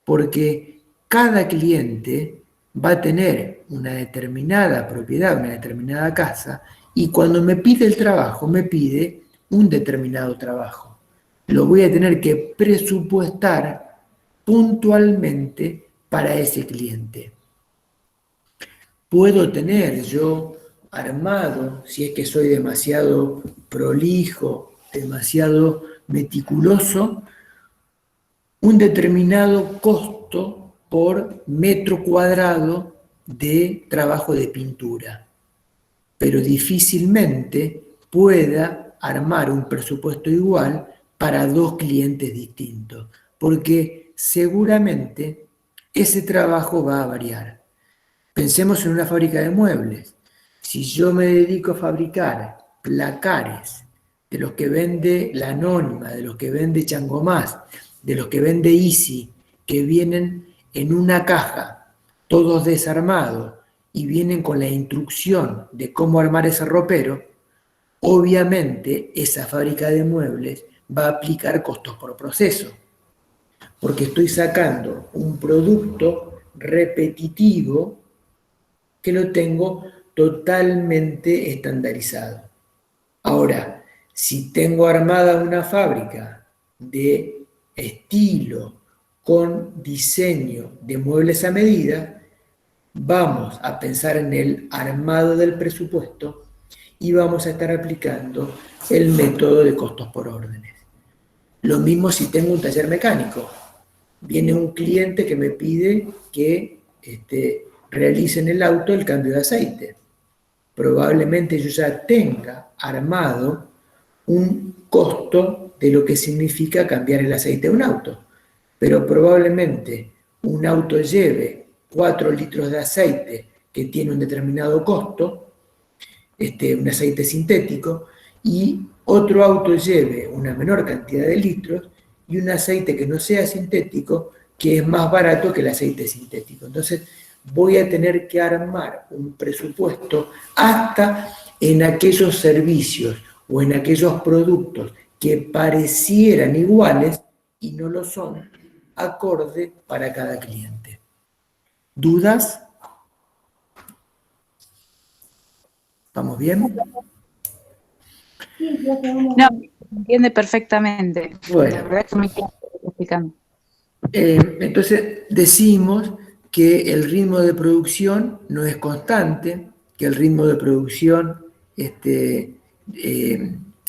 porque cada cliente va a tener una determinada propiedad, una determinada casa, y cuando me pide el trabajo, me pide un determinado trabajo. Lo voy a tener que presupuestar puntualmente para ese cliente. Puedo tener yo armado, si es que soy demasiado prolijo, demasiado meticuloso, un determinado costo por metro cuadrado de trabajo de pintura, pero difícilmente pueda armar un presupuesto igual para dos clientes distintos, porque seguramente ese trabajo va a variar. Pensemos en una fábrica de muebles. Si yo me dedico a fabricar placares de los que vende La Anónima, de los que vende Changomás, de los que vende Easy, que vienen en una caja, todos desarmados, y vienen con la instrucción de cómo armar ese ropero, obviamente esa fábrica de muebles va a aplicar costos por proceso, porque estoy sacando un producto repetitivo que lo tengo totalmente estandarizado. Ahora, si tengo armada una fábrica de estilo con diseño de muebles a medida, vamos a pensar en el armado del presupuesto y vamos a estar aplicando el método de costos por órdenes. Lo mismo si tengo un taller mecánico. Viene un cliente que me pide que realice en el auto el cambio de aceite. Probablemente yo ya tenga armado un costo de lo que significa cambiar el aceite de un auto, pero probablemente un auto lleve 4 litros de aceite que tiene un determinado costo, un aceite sintético, y otro auto lleve una menor cantidad de litros y un aceite que no sea sintético, que es más barato que el aceite sintético. Entonces voy a tener que armar un presupuesto hasta en aquellos servicios o en aquellos productos que parecieran iguales y no lo son, acorde para cada cliente. ¿Dudas? ¿Estamos bien? Sí, ya sabemos. No, se entiende perfectamente. Bueno. La verdad es que me queda explicando. Entonces decimos que el ritmo de producción no es constante, que el ritmo de producción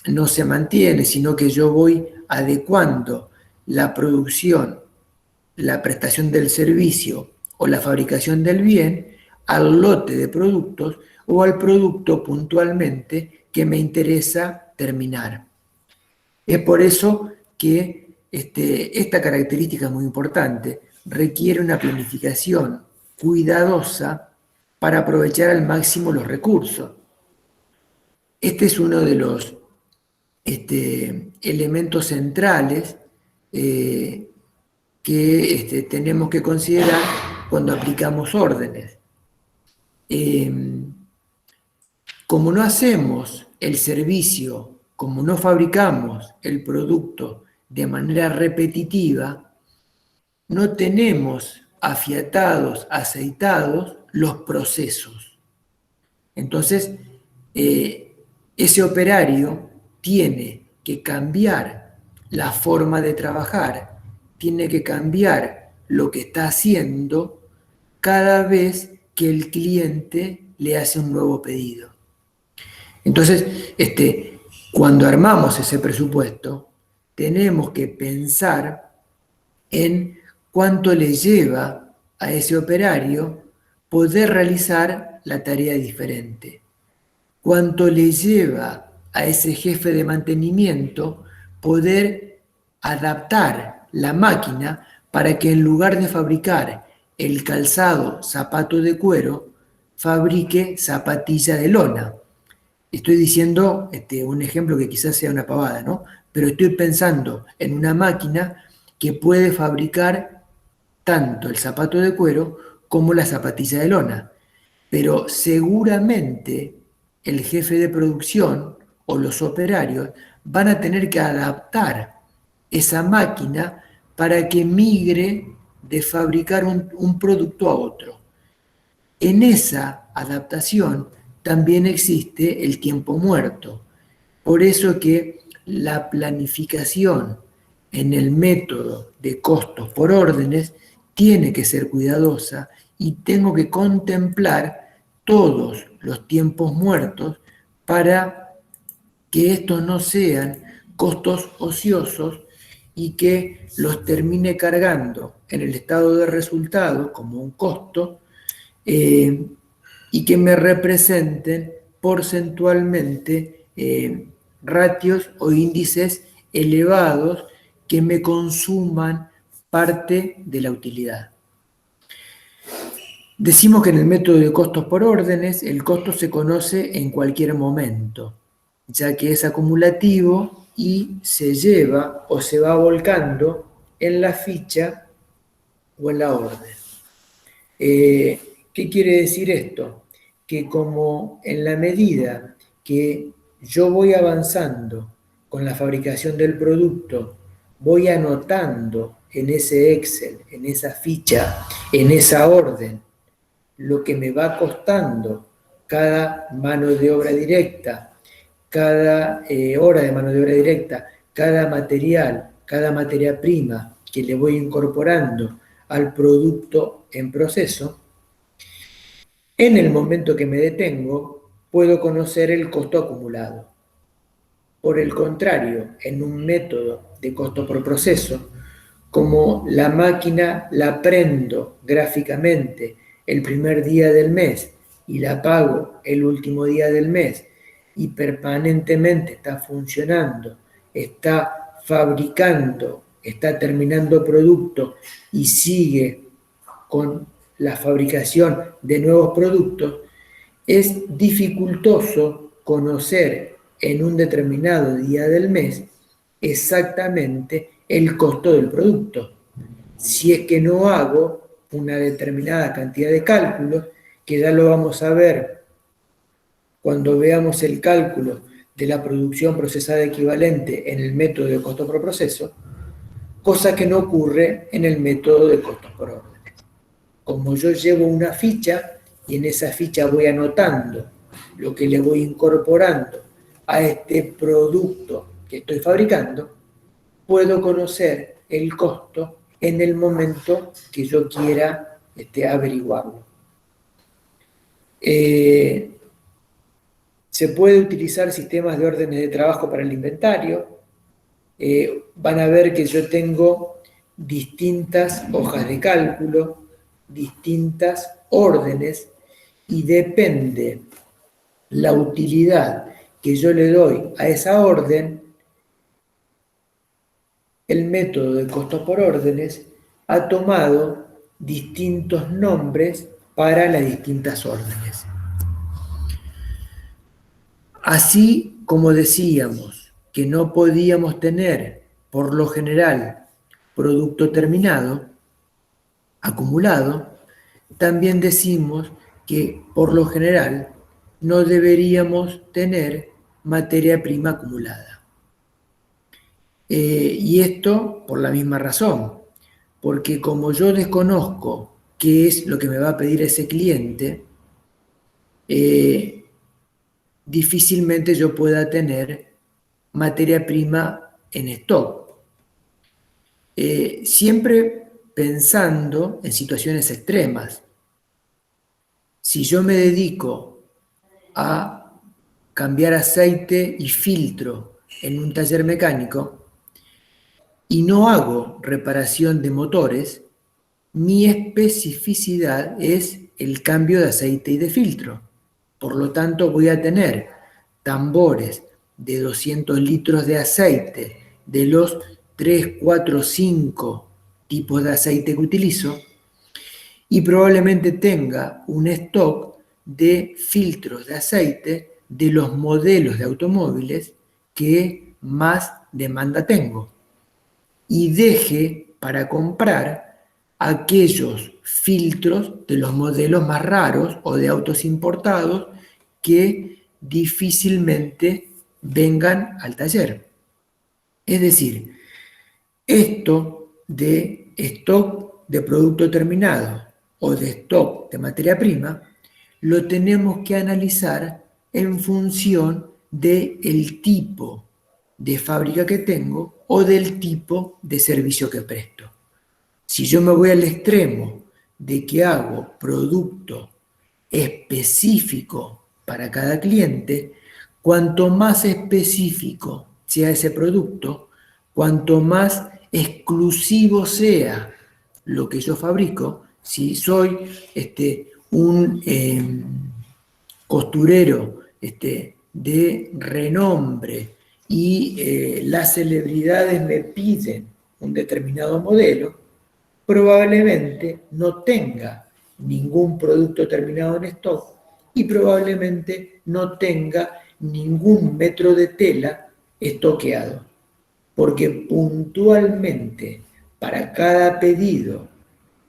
no se mantiene, sino que yo voy adecuando la producción, la prestación del servicio o la fabricación del bien al lote de productos o al producto puntualmente que me interesa terminar. Es por eso que esta característica es muy importante. requiere una planificación cuidadosa para aprovechar al máximo los recursos. Este es uno de los elementos centrales que tenemos que considerar cuando aplicamos órdenes. Como no hacemos el servicio, como no fabricamos el producto de manera repetitiva, no tenemos afiatados, aceitados los procesos. Entonces, ese operario tiene que cambiar la forma de trabajar, tiene que cambiar lo que está haciendo cada vez que el cliente le hace un nuevo pedido. Entonces, cuando armamos ese presupuesto, tenemos que pensar en cuánto le lleva a ese operario poder realizar la tarea diferente, cuánto le lleva a ese jefe de mantenimiento poder adaptar la máquina para que en lugar de fabricar el calzado zapato de cuero, fabrique zapatilla de lona. Estoy diciendo un ejemplo que quizás sea una pavada, ¿no? Pero estoy pensando en una máquina que puede fabricar tanto el zapato de cuero como la zapatilla de lona. Pero seguramente el jefe de producción o los operarios van a tener que adaptar esa máquina para que migre de fabricar un producto a otro. En esa adaptación también existe el tiempo muerto. Por eso que la planificación en el método de costos por órdenes tiene que ser cuidadosa y tengo que contemplar todos los tiempos muertos para que estos no sean costos ociosos y que los termine cargando en el estado de resultado como un costo y que me representen porcentualmente ratios o índices elevados que me consuman parte de la utilidad. Decimos que en el método de costos por órdenes el costo se conoce en cualquier momento, ya que es acumulativo y se lleva o se va volcando en la ficha o en la orden. ¿Qué quiere decir esto? Que como en la medida que yo voy avanzando con la fabricación del producto, voy anotando en ese Excel, en esa ficha, en esa orden, lo que me va costando cada mano de obra directa, cada hora de mano de obra directa, cada material, cada materia prima que le voy incorporando al producto en proceso, en el momento que me detengo, puedo conocer el costo acumulado. Por el contrario, en un método de costo por proceso, como la máquina la prendo gráficamente el primer día del mes y la pago el último día del mes y permanentemente está funcionando, está fabricando, está terminando producto y sigue con la fabricación de nuevos productos, es dificultoso conocer en un determinado día del mes exactamente el costo del producto. Si es que no hago una determinada cantidad de cálculos, que ya lo vamos a ver cuando veamos el cálculo de la producción procesada equivalente en el método de costo por proceso, cosa que no ocurre en el método de costos por órdenes. Como yo llevo una ficha y en esa ficha voy anotando lo que le voy incorporando a este producto que estoy fabricando, puedo conocer el costo en el momento que yo quiera averiguarlo. Se puede utilizar sistemas de órdenes de trabajo para el inventario. Van a ver que yo tengo distintas hojas de cálculo, distintas órdenes, y depende la utilidad que yo le doy a esa orden, el método de costos por órdenes ha tomado distintos nombres para las distintas órdenes. Así como decíamos que no podíamos tener, por lo general, producto terminado, acumulado, también decimos que, por lo general, no deberíamos tener materia prima acumulada. Y esto por la misma razón, porque como yo desconozco qué es lo que me va a pedir ese cliente, difícilmente yo pueda tener materia prima en stock. Siempre pensando en situaciones extremas. Si yo me dedico a cambiar aceite y filtro en un taller mecánico y no hago reparación de motores, mi especificidad es el cambio de aceite y de filtro. Por lo tanto, voy a tener tambores de 200 litros de aceite de los 3, 4, 5 tipos de aceite que utilizo, y probablemente tenga un stock de filtros de aceite de los modelos de automóviles que más demanda tengo, y deje para comprar aquellos filtros de los modelos más raros o de autos importados que difícilmente vengan al taller. Es decir, esto de stock de producto terminado o de stock de materia prima lo tenemos que analizar en función del tipo de fábrica que tengo o del tipo de servicio que presto. Si yo me voy al extremo de que hago producto específico para cada cliente, cuanto más específico sea ese producto, cuanto más exclusivo sea lo que yo fabrico, si soy un costurero de renombre y las celebridades me piden un determinado modelo, probablemente no tenga ningún producto terminado en stock y probablemente no tenga ningún metro de tela estoqueado, porque puntualmente para cada pedido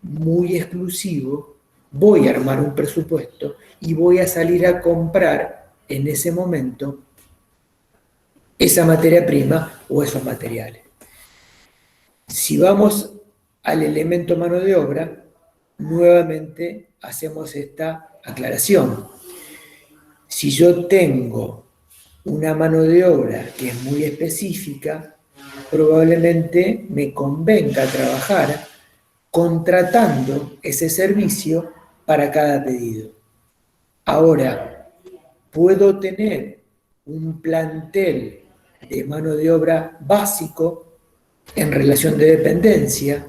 muy exclusivo voy a armar un presupuesto y voy a salir a comprar en ese momento esa materia prima o esos materiales. Si vamos al elemento mano de obra, nuevamente hacemos esta aclaración. Si yo tengo una mano de obra que es muy específica, probablemente me convenga trabajar contratando ese servicio para cada pedido. Ahora, puedo tener un plantel de mano de obra básico en relación de dependencia,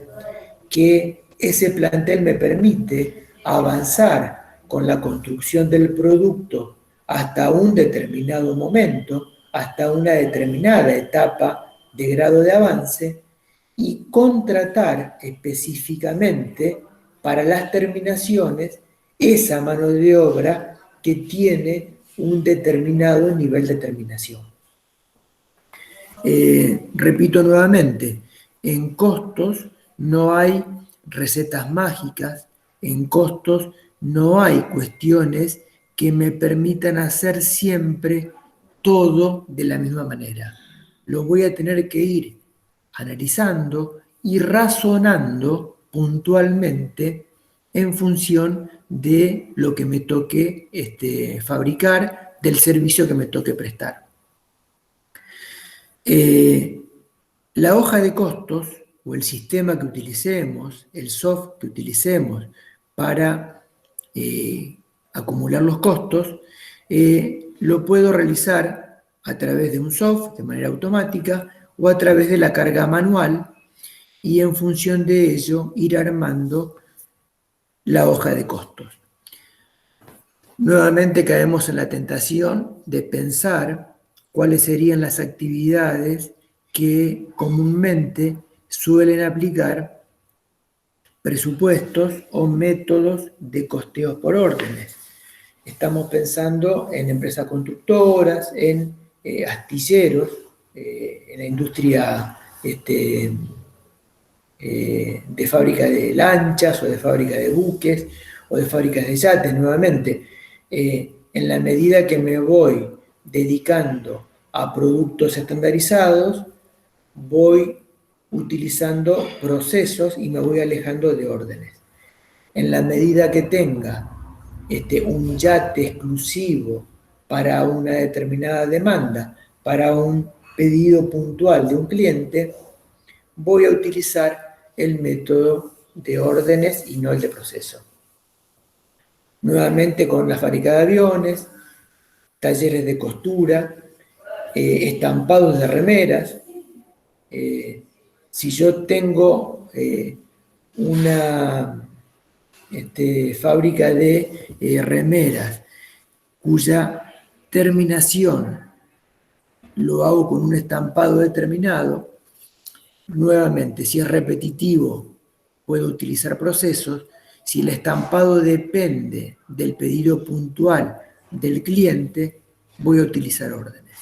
que ese plantel me permite avanzar con la construcción del producto hasta un determinado momento, hasta una determinada etapa de grado de avance, y contratar específicamente para las terminaciones esa mano de obra que tiene un determinado nivel de terminación. Repito nuevamente, en costos no hay recetas mágicas, en costos no hay cuestiones que me permitan hacer siempre todo de la misma manera. Lo voy a tener que ir analizando y razonando puntualmente en función de lo que me toque fabricar, del servicio que me toque prestar. La hoja de costos o el sistema que utilicemos, el software que utilicemos para acumular los costos, lo puedo realizar a través de un software de manera automática o a través de la carga manual, y en función de ello ir armando la hoja de costos. Nuevamente caemos en la tentación de pensar cuáles serían las actividades que comúnmente suelen aplicar presupuestos o métodos de costeos por órdenes. Estamos pensando en empresas constructoras, en astilleros, en la industria de fábrica de lanchas o de fábrica de buques o de fábricas de yates nuevamente. En la medida que me voy dedicando a productos estandarizados, voy utilizando procesos y me voy alejando de órdenes. En la medida que tenga un yate exclusivo para una determinada demanda, para un pedido puntual de un cliente, voy a utilizar el método de órdenes y no el de proceso. Nuevamente con la fábrica de aviones, talleres de costura, estampados de remeras. Si yo tengo una fábrica de remeras cuya terminación lo hago con un estampado determinado, nuevamente, si es repetitivo, puedo utilizar procesos. Si el estampado depende del pedido puntual del cliente, voy a utilizar órdenes.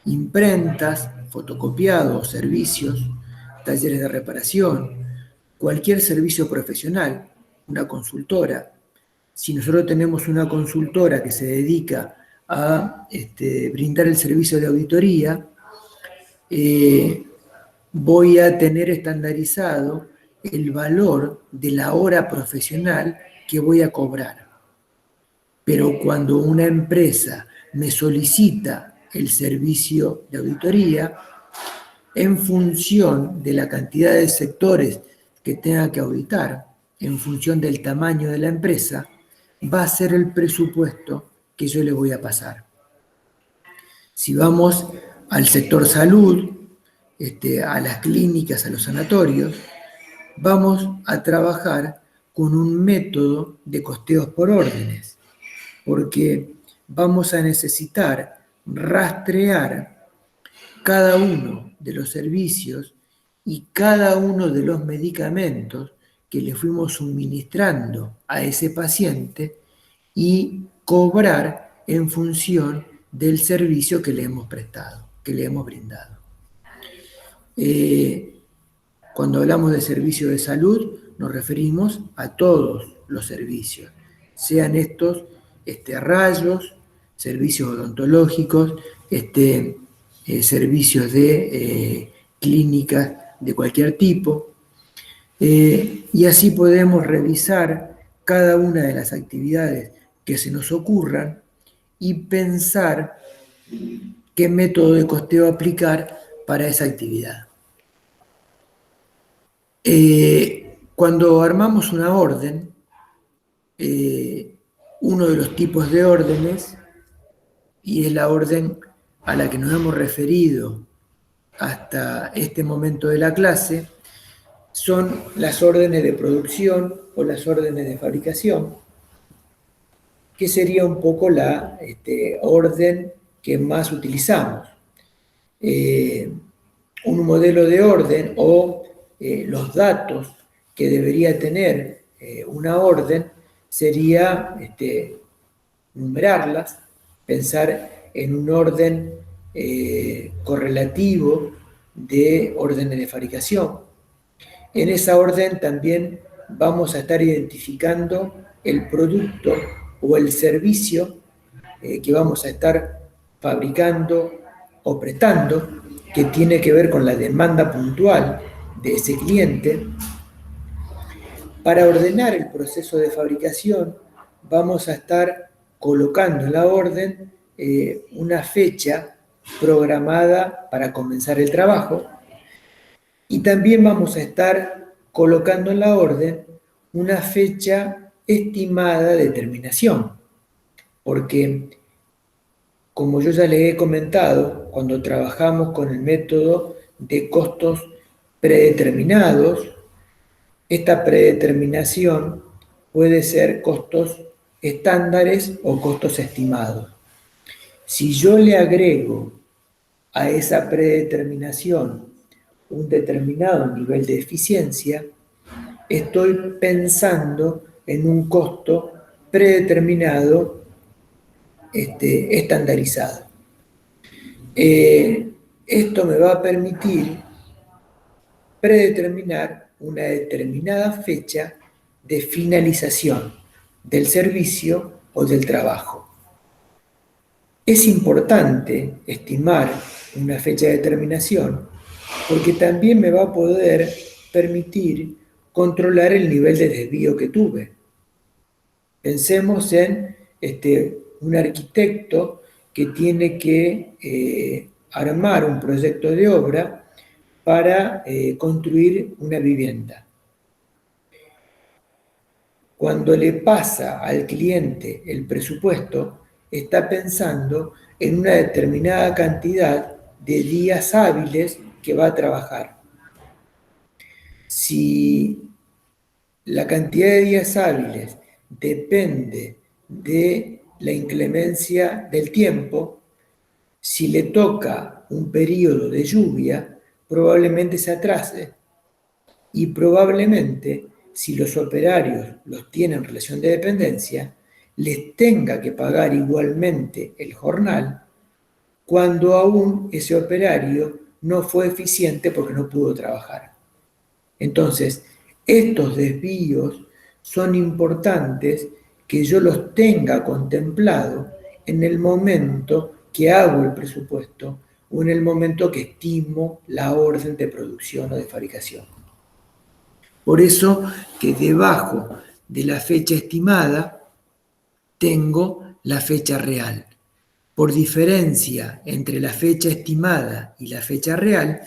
Imprentas, fotocopiados, servicios, talleres de reparación, cualquier servicio profesional, una consultora. Si nosotros tenemos una consultora que se dedica a brindar el servicio de auditoría, voy a tener estandarizado el valor de la hora profesional que voy a cobrar. Pero cuando una empresa me solicita el servicio de auditoría, en función de la cantidad de sectores que tenga que auditar, en función del tamaño de la empresa, va a ser el presupuesto que yo le voy a pasar. Si vamos al sector salud, a las clínicas, a los sanatorios, vamos a trabajar con un método de costeos por órdenes, porque vamos a necesitar rastrear cada uno de los servicios y cada uno de los medicamentos que le fuimos suministrando a ese paciente y cobrar en función del servicio que le hemos prestado, que le hemos brindado. Cuando hablamos de servicio de salud, nos referimos a todos los servicios, sean estos rayos, servicios odontológicos, servicios de clínicas de cualquier tipo, y así podemos revisar cada una de las actividades que se nos ocurran y pensar qué método de costeo aplicar para esa actividad. Cuando armamos una orden, uno de los tipos de órdenes, y es la orden a la que nos hemos referido hasta este momento de la clase, son las órdenes de producción o las órdenes de fabricación, que sería un poco la orden que más utilizamos. Un modelo de orden o los datos que debería tener una orden sería numerarlas, pensar en un orden correlativo de órdenes de fabricación. En esa orden también vamos a estar identificando el producto o el servicio que vamos a estar fabricando o prestando, que tiene que ver con la demanda puntual de ese cliente. Para ordenar el proceso de fabricación, vamos a estar colocando en la orden una fecha programada para comenzar el trabajo, y también vamos a estar colocando en la orden una fecha estimada de terminación, porque, como yo ya les he comentado, cuando trabajamos con el método de costos predeterminados, esta predeterminación puede ser costos estándares o costos estimados. Si yo le agrego a esa predeterminación un determinado nivel de eficiencia, estoy pensando en un costo predeterminado, estandarizado. Esto me va a permitir predeterminar una determinada fecha de finalización del servicio o del trabajo. Es importante estimar una fecha de terminación porque también me va a poder permitir controlar el nivel de desvío que tuve. Pensemos en un arquitecto que tiene que armar un proyecto de obra para construir una vivienda. Cuando le pasa al cliente el presupuesto, está pensando en una determinada cantidad de días hábiles que va a trabajar. Si la cantidad de días hábiles depende de la inclemencia del tiempo, si le toca un periodo de lluvia, probablemente se atrase y probablemente, si los operarios los tienen en relación de dependencia, les tenga que pagar igualmente el jornal cuando aún ese operario no fue eficiente porque no pudo trabajar. Entonces, estos desvíos son importantes que yo los tenga contemplado en el momento que hago el presupuesto o en el momento que estimo la orden de producción o de fabricación. Por eso que debajo de la fecha estimada tengo la fecha real. Por diferencia entre la fecha estimada y la fecha real,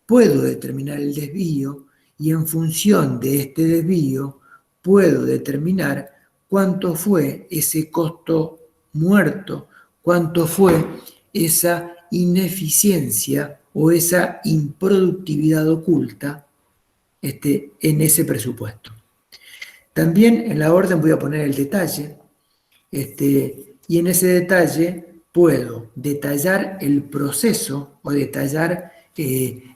puedo determinar el desvío y en función de este desvío puedo determinar cuánto fue ese costo muerto, cuánto fue esa ineficiencia o esa improductividad oculta en ese presupuesto. También en la orden voy a poner el detalle, y en ese detalle puedo detallar el proceso o detallar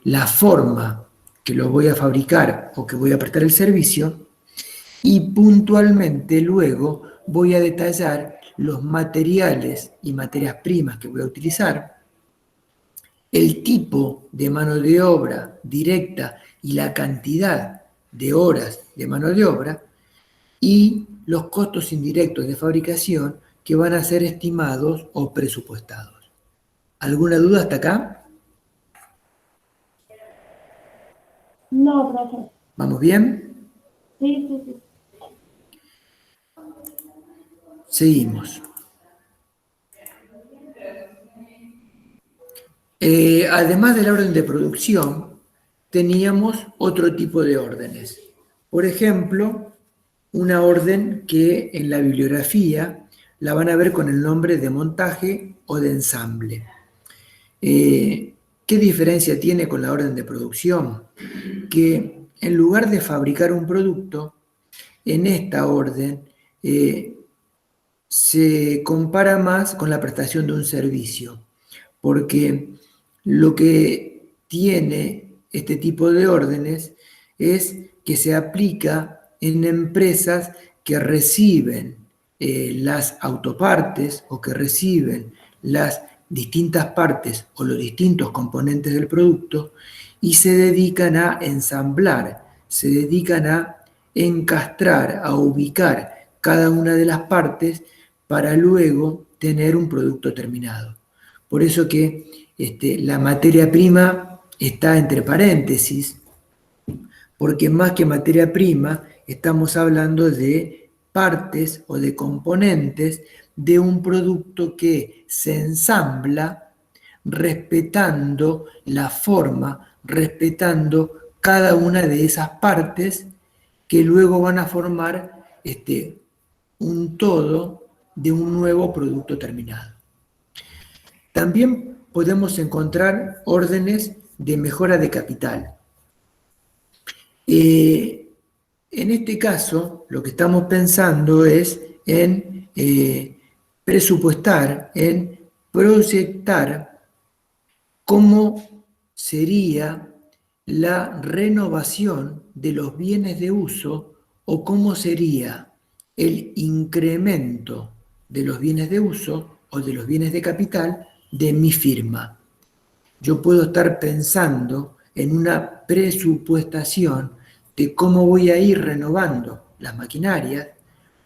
la forma que lo voy a fabricar o que voy a prestar el servicio, y puntualmente luego voy a detallar los materiales y materias primas que voy a utilizar, el tipo de mano de obra directa y la cantidad de horas de mano de obra y los costos indirectos de fabricación que van a ser estimados o presupuestados. ¿Alguna duda hasta acá? No, profe. ¿Vamos bien? Sí, sí, sí. Seguimos. Además de la orden de producción, teníamos otro tipo de órdenes. Por ejemplo, una orden que en la bibliografía la van a ver con el nombre de montaje o de ensamble. ¿Qué diferencia tiene con la orden de producción? Que en lugar de fabricar un producto, en esta orden se compara más con la prestación de un servicio, porque lo que tiene este tipo de órdenes es que se aplica en empresas que reciben las autopartes o que reciben las distintas partes o los distintos componentes del producto y se dedican a ensamblar, se dedican a encastrar, a ubicar cada una de las partes para luego tener un producto terminado. Por eso que la materia prima está entre paréntesis, porque más que materia prima estamos hablando de partes o de componentes de un producto que se ensambla respetando la forma, respetando cada una de esas partes que luego van a formar un todo de un nuevo producto terminado. También podemos encontrar órdenes de mejora de capital. En este caso, lo que estamos pensando es en presupuestar, en proyectar cómo sería la renovación de los bienes de uso o cómo sería el incremento de los bienes de uso o de los bienes de capital de mi firma. Yo puedo estar pensando en una presupuestación de cómo voy a ir renovando las maquinarias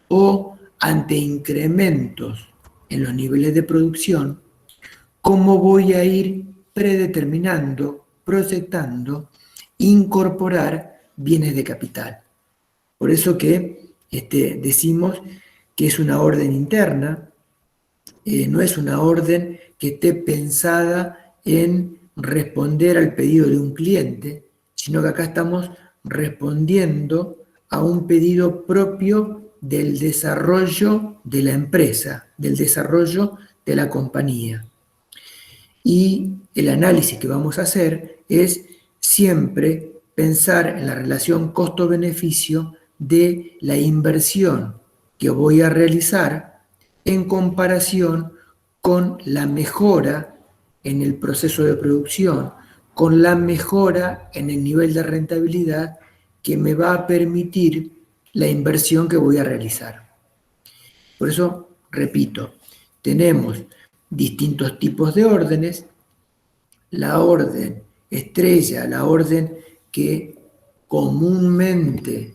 o ante incrementos en los niveles de producción, cómo voy a ir predeterminando, proyectando, incorporar bienes de capital. Por eso que decimos que es una orden interna, no es una orden que esté pensada en responder al pedido de un cliente, sino que acá estamos respondiendo a un pedido propio del desarrollo de la empresa, del desarrollo de la compañía. Y el análisis que vamos a hacer es siempre pensar en la relación costo-beneficio de la inversión que voy a realizar en comparación con la mejora en el proceso de producción, con la mejora en el nivel de rentabilidad que me va a permitir la inversión que voy a realizar. Por eso, repito, tenemos distintos tipos de órdenes. La orden estrella, la orden que comúnmente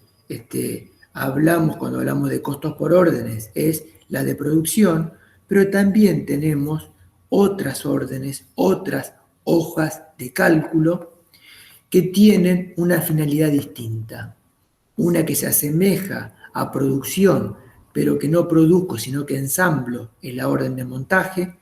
hablamos cuando hablamos de costos por órdenes, es la de producción, pero también tenemos otras órdenes, otras hojas de cálculo que tienen una finalidad distinta. Una que se asemeja a producción, pero que no produzco, sino que ensamblo en la orden de montaje.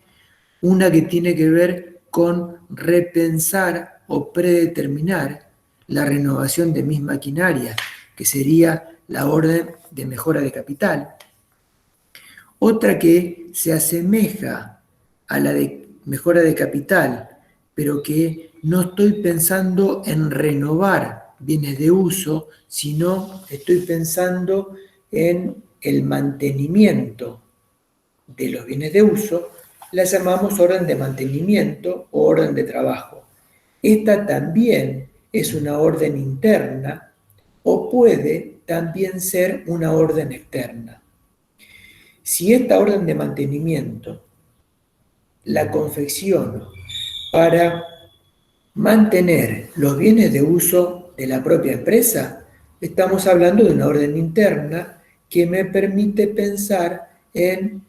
Una que tiene que ver con repensar o predeterminar la renovación de mis maquinarias, que sería la orden de mejora de capital. Otra que se asemeja a la de mejora de capital, pero que no estoy pensando en renovar bienes de uso, sino estoy pensando en el mantenimiento de los bienes de uso, la llamamos orden de mantenimiento o orden de trabajo. Esta también es una orden interna o puede también ser una orden externa. Si esta orden de mantenimiento la confecciono para mantener los bienes de uso de la propia empresa, estamos hablando de una orden interna que me permite pensar en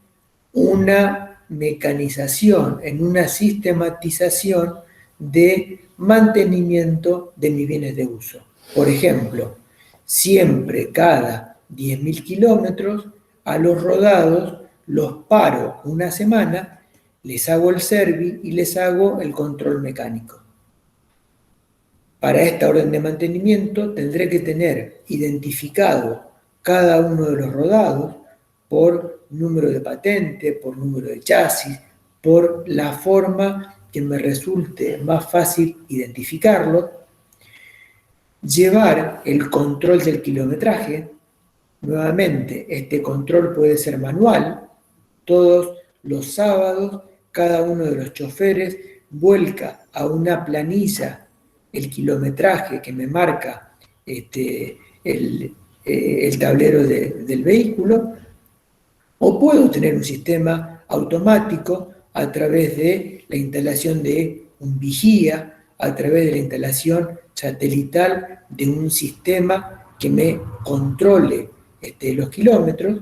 una mecanización, en una sistematización de mantenimiento de mis bienes de uso. Por ejemplo, siempre cada 10.000 kilómetros a los rodados los paro una semana, les hago el service y les hago el control mecánico. Para esta orden de mantenimiento tendré que tener identificado cada uno de los rodados por número de patente, por número de chasis, por la forma que me resulte más fácil identificarlo, llevar el control del kilometraje. Nuevamente, este control puede ser manual. Todos los sábados, cada uno de los choferes vuelca a una planilla el kilometraje que me marca el tablero del vehículo, o puedo tener un sistema automático a través de la instalación de un vigía, a través de la instalación satelital de un sistema que me controle los kilómetros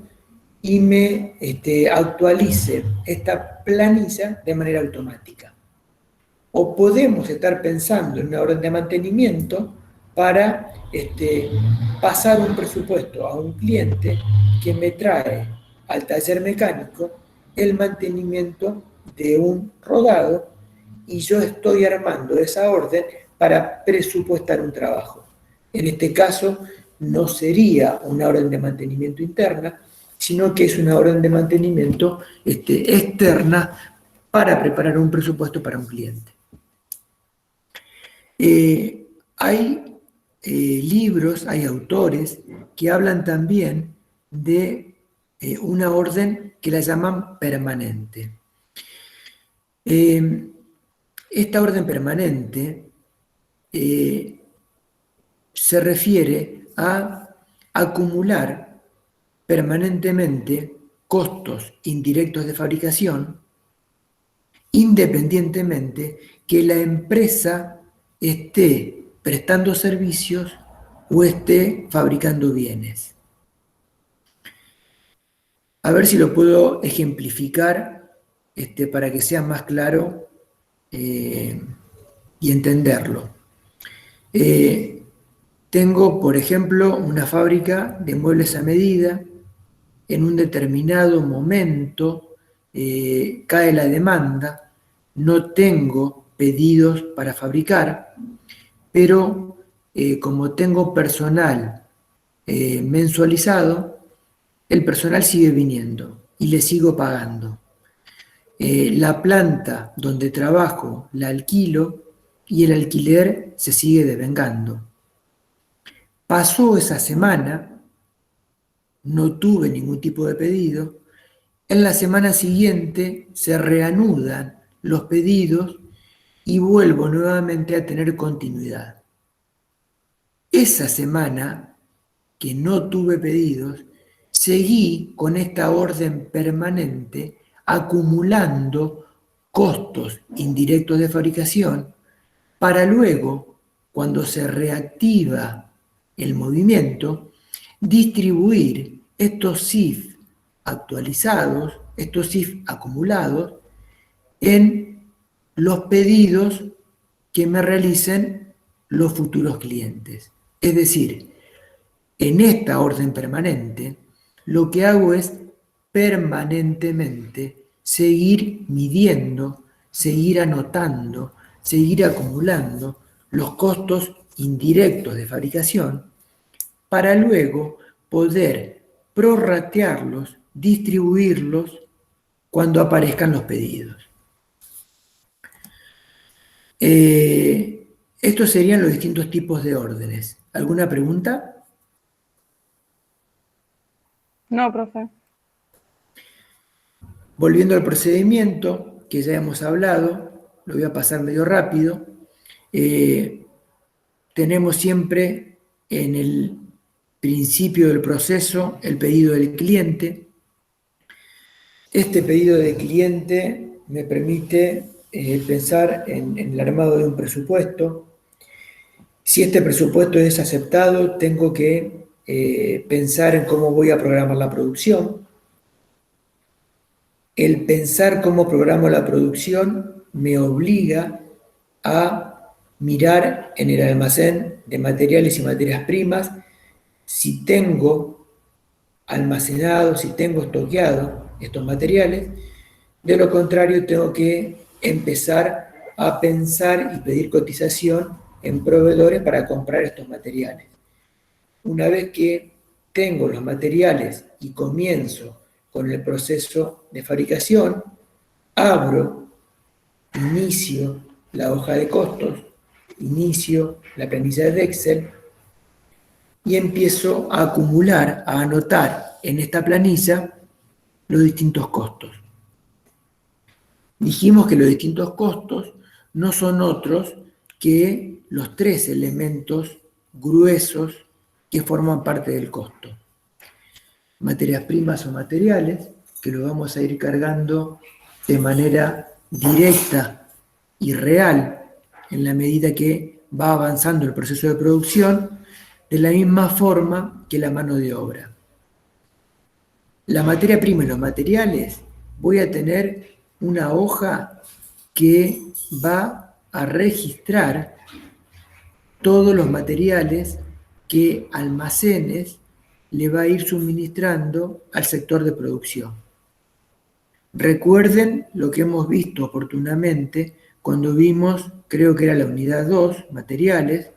y me actualice esta planilla de manera automática. O podemos estar pensando en una orden de mantenimiento para pasar un presupuesto a un cliente que me trae al taller mecánico el mantenimiento de un rodado y yo estoy armando esa orden para presupuestar un trabajo. En este caso no sería una orden de mantenimiento interna, sino que es una orden de mantenimiento externa para preparar un presupuesto para un cliente. Hay libros, hay autores que hablan también de una orden que la llaman permanente. Esta orden permanente se refiere a acumular permanentemente costos indirectos de fabricación, independientemente que la empresa esté prestando servicios o esté fabricando bienes. A ver si lo puedo ejemplificar para que sea más claro y entenderlo. Tengo, por ejemplo, una fábrica de muebles a medida. En un determinado momento cae la demanda, no tengo pedidos para fabricar, pero como tengo personal mensualizado, el personal sigue viniendo y le sigo pagando. La planta donde trabajo la alquilo y el alquiler se sigue devengando. Pasó esa semana, no tuve ningún tipo de pedido. En la semana siguiente se reanudan los pedidos y vuelvo nuevamente a tener continuidad. Esa semana que no tuve pedidos, seguí con esta orden permanente acumulando costos indirectos de fabricación para luego, cuando se reactiva el movimiento, distribuir estos CIF actualizados, estos CIF acumulados, en los pedidos que me realicen los futuros clientes. Es decir, en esta orden permanente, lo que hago es permanentemente seguir midiendo, seguir anotando, seguir acumulando los costos indirectos de fabricación para luego poder prorratearlos, distribuirlos cuando aparezcan los pedidos. Estos serían los distintos tipos de órdenes. ¿Alguna pregunta? No, profe. Volviendo al procedimiento que ya hemos hablado, lo voy a pasar medio rápido. Tenemos siempre en el principio del proceso el pedido del cliente. Este pedido del cliente me permite pensar en el armado de un presupuesto. Si este presupuesto es aceptado, tengo que pensar en cómo voy a programar la producción. El pensar cómo programo la producción me obliga a mirar en el almacén de materiales y materias primas si tengo almacenado, si tengo estoqueado estos materiales. De lo contrario, tengo que empezar a pensar y pedir cotización en proveedores para comprar estos materiales. Una vez que tengo los materiales y comienzo con el proceso de fabricación, abro, inicio la hoja de costos, inicio la planilla de Excel y empiezo a acumular, a anotar en esta planilla los distintos costos. Dijimos que los distintos costos no son otros que los tres elementos gruesos que forman parte del costo. Materias primas o materiales, que lo vamos a ir cargando de manera directa y real en la medida que va avanzando el proceso de producción, de la misma forma que la mano de obra. La materia prima y los materiales, voy a tener una hoja que va a registrar todos los materiales que Almacenes le va a ir suministrando al sector de producción. Recuerden lo que hemos visto oportunamente cuando vimos, creo que era la unidad 2, materiales,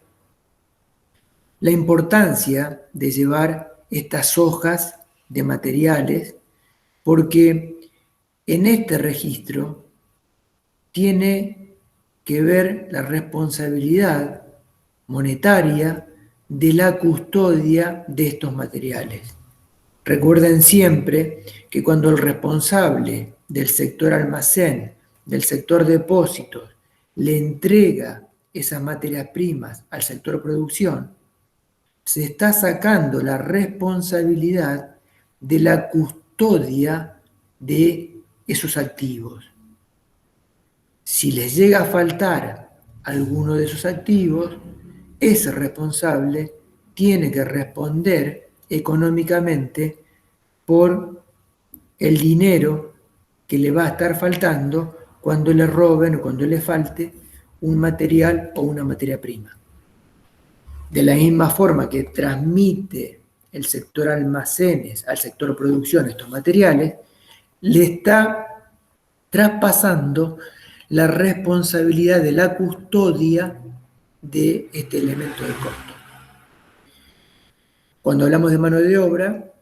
la importancia de llevar estas hojas de materiales, porque en este registro tiene que ver la responsabilidad monetaria de la custodia de estos materiales. Recuerden siempre que cuando el responsable del sector almacén, del sector depósitos, le entrega esas materias primas al sector producción, se está sacando la responsabilidad de la custodia de esos activos. Si les llega a faltar alguno de esos activos, ese responsable tiene que responder económicamente por el dinero que le va a estar faltando cuando le roben o cuando le falte un material o una materia prima. De la misma forma que transmite el sector almacenes al sector producción estos materiales, le está traspasando la responsabilidad de la custodia de este elemento de costo. Cuando hablamos de mano de obra,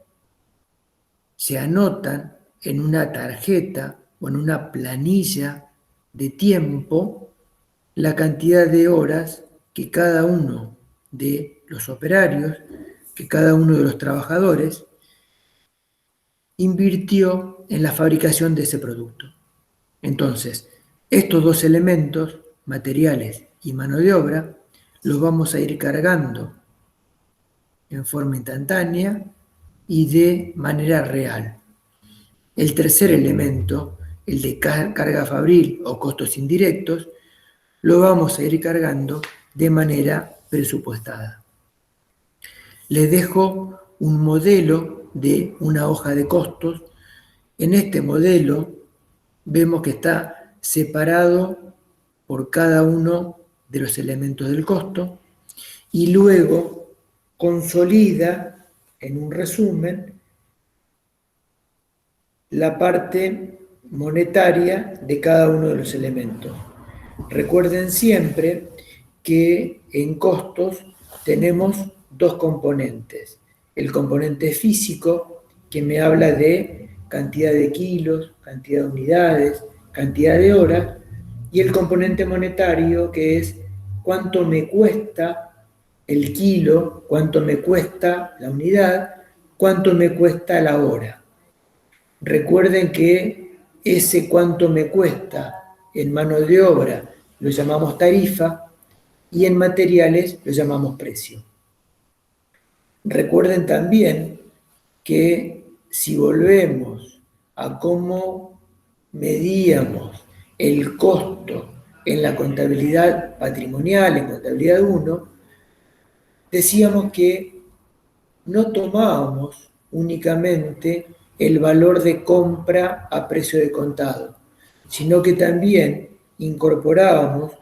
se anotan en una tarjeta o en una planilla de tiempo la cantidad de horas que cada uno de los operarios, que cada uno de los trabajadores invirtió en la fabricación de ese producto. Entonces, estos dos elementos, materiales y mano de obra, los vamos a ir cargando en forma instantánea y de manera real. El tercer elemento, el de carga fabril o costos indirectos, lo vamos a ir cargando de manera presupuestada. Les dejo un modelo de una hoja de costos. En este modelo vemos que está separado por cada uno de los elementos del costo y luego consolida en un resumen la parte monetaria de cada uno de los elementos. Recuerden siempre que en costos tenemos dos componentes. El componente físico, que me habla de cantidad de kilos, cantidad de unidades, cantidad de horas, y el componente monetario, que es cuánto me cuesta el kilo, cuánto me cuesta la unidad, cuánto me cuesta la hora. Recuerden que ese cuánto me cuesta en mano de obra lo llamamos tarifa y en materiales lo llamamos precio. Recuerden también que si volvemos a cómo medíamos el costo en la contabilidad patrimonial, en contabilidad 1, decíamos que no tomábamos únicamente el valor de compra a precio de contado, sino que también incorporábamos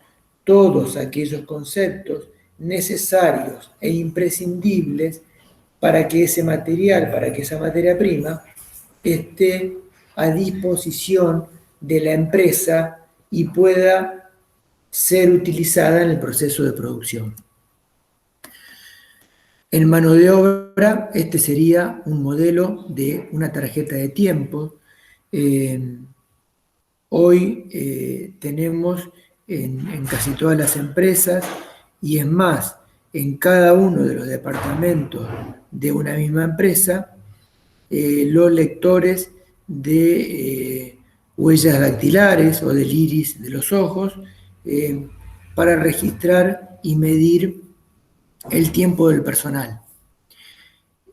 todos aquellos conceptos necesarios e imprescindibles para que ese material, para que esa materia prima esté a disposición de la empresa y pueda ser utilizada en el proceso de producción. En mano de obra, este sería un modelo de una tarjeta de tiempo. Hoy tenemos en casi todas las empresas, y es más, en cada uno de los departamentos de una misma empresa, los lectores de huellas dactilares o del iris de los ojos para registrar y medir el tiempo del personal.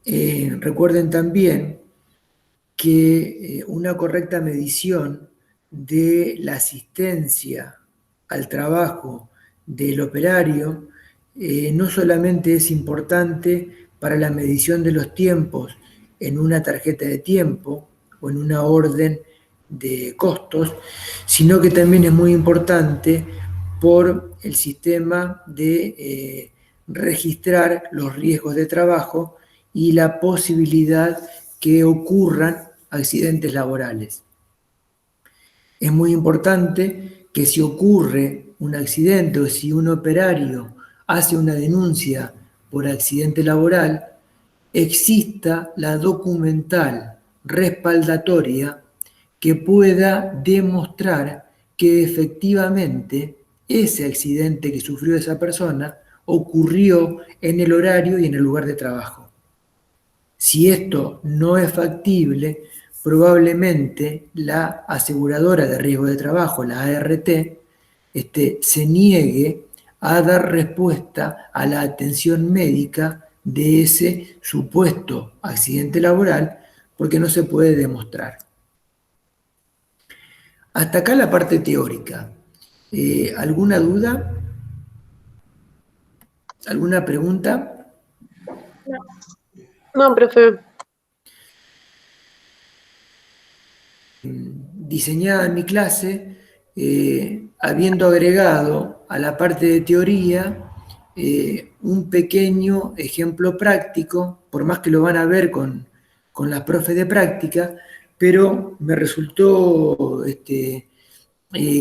Recuerden también que una correcta medición de la asistencia al trabajo del operario no solamente es importante para la medición de los tiempos en una tarjeta de tiempo o en una orden de costos, sino que también es muy importante por el sistema de registrar los riesgos de trabajo y la posibilidad que ocurran accidentes laborales. Es muy importante que si ocurre un accidente o si un operario hace una denuncia por accidente laboral, exista la documental respaldatoria que pueda demostrar que efectivamente ese accidente que sufrió esa persona ocurrió en el horario y en el lugar de trabajo. Si esto no es factible, probablemente la aseguradora de riesgo de trabajo, la ART, se niegue a dar respuesta a la atención médica de ese supuesto accidente laboral porque no se puede demostrar. Hasta acá la parte teórica. ¿Alguna duda? ¿Alguna pregunta? No, profe. Diseñada en mi clase, habiendo agregado a la parte de teoría un pequeño ejemplo práctico, por más que lo van a ver con las profes de práctica, pero me resultó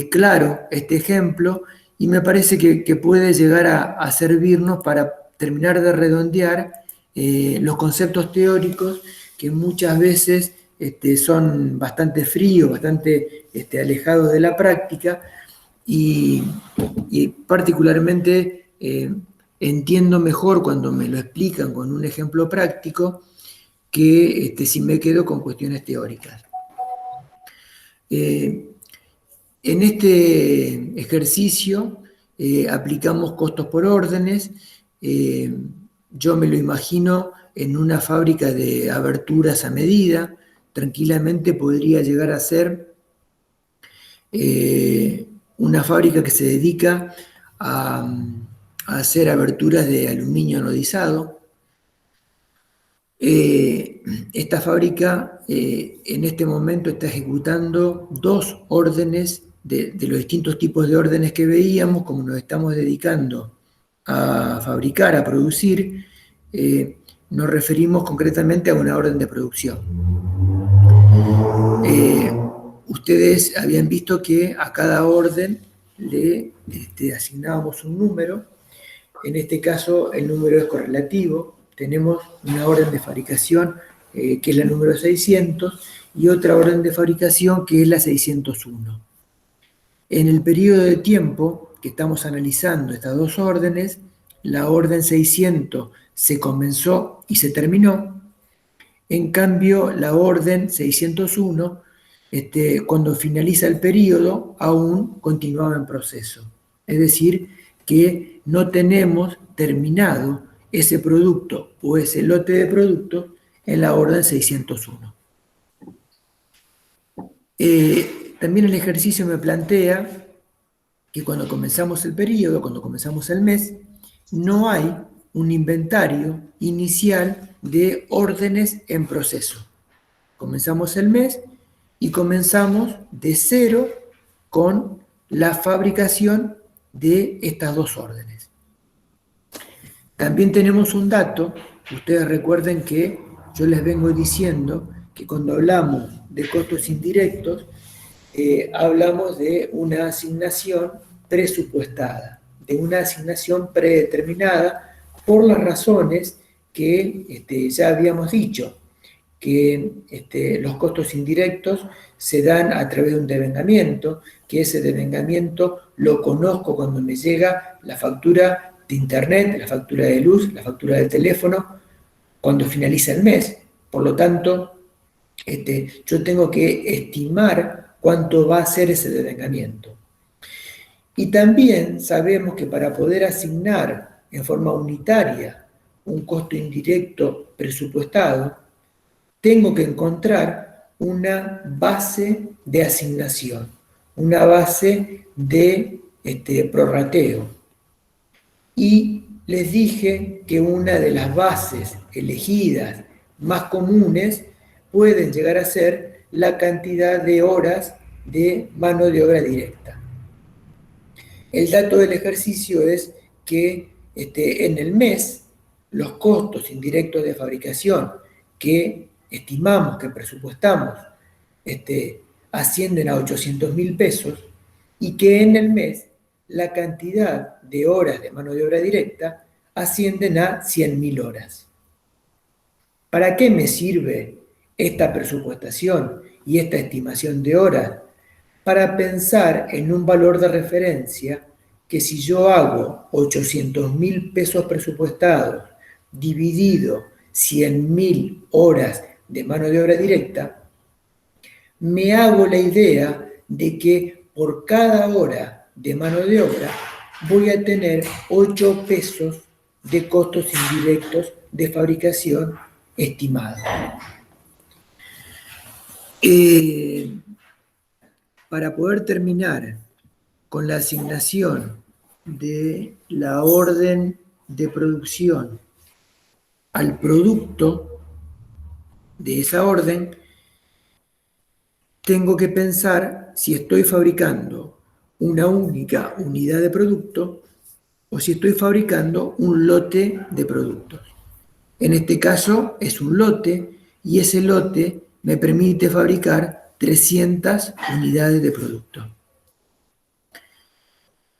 claro este ejemplo y me parece que puede llegar a servirnos para terminar de redondear los conceptos teóricos que muchas veces son bastante fríos, bastante alejados de la práctica y particularmente entiendo mejor cuando me lo explican con un ejemplo práctico que si me quedo con cuestiones teóricas. En este ejercicio aplicamos costos por órdenes. Yo me lo imagino en una fábrica de aberturas a medida. Tranquilamente podría llegar a ser una fábrica que se dedica a hacer aberturas de aluminio anodizado. Esta fábrica en este momento está ejecutando 2 órdenes de los distintos tipos de órdenes que veíamos. Como nos estamos dedicando a fabricar, a producir, nos referimos concretamente a una orden de producción. Ustedes habían visto que a cada orden le asignábamos un número. En este caso el número es correlativo. Tenemos una orden de fabricación que es la número 600 y otra orden de fabricación que es la 601. En el periodo de tiempo que estamos analizando estas 2 órdenes, la orden 600 se comenzó y se terminó. En cambio, la orden 601, cuando finaliza el periodo, aún continuaba en proceso. Es decir, que no tenemos terminado ese producto o ese lote de productos en la orden 601. También el ejercicio me plantea que cuando comenzamos el periodo, cuando comenzamos el mes, no hay un inventario inicial de órdenes en proceso. Comenzamos el mes y comenzamos de cero con la fabricación de estas 2 órdenes. También tenemos un dato. Ustedes recuerden que yo les vengo diciendo que cuando hablamos de costos indirectos, hablamos de una asignación presupuestada, de una asignación predeterminada por las razones que ya habíamos dicho, que los costos indirectos se dan a través de un devengamiento, que ese devengamiento lo conozco cuando me llega la factura de internet, la factura de luz, la factura de teléfono, cuando finaliza el mes. Por lo tanto, yo tengo que estimar cuánto va a ser ese devengamiento. Y también sabemos que para poder asignar en forma unitaria un costo indirecto presupuestado, tengo que encontrar una base de asignación, una base de prorrateo. Y les dije que una de las bases elegidas más comunes pueden llegar a ser la cantidad de horas de mano de obra directa. El dato del ejercicio es que en el mes los costos indirectos de fabricación que estimamos, que presupuestamos, ascienden a 800.000 pesos y que en el mes la cantidad de horas de mano de obra directa ascienden a 100.000 horas. ¿Para qué me sirve esta presupuestación y esta estimación de horas? Para pensar en un valor de referencia que si yo hago 800.000 pesos presupuestados dividido 100.000 horas de mano de obra directa, me hago la idea de que por cada hora de mano de obra voy a tener 8 pesos de costos indirectos de fabricación estimado. Para poder terminar con la asignación de la orden de producción al producto de esa orden, tengo que pensar si estoy fabricando una única unidad de producto o si estoy fabricando un lote de productos. En este caso es un lote y ese lote me permite fabricar 300 unidades de producto.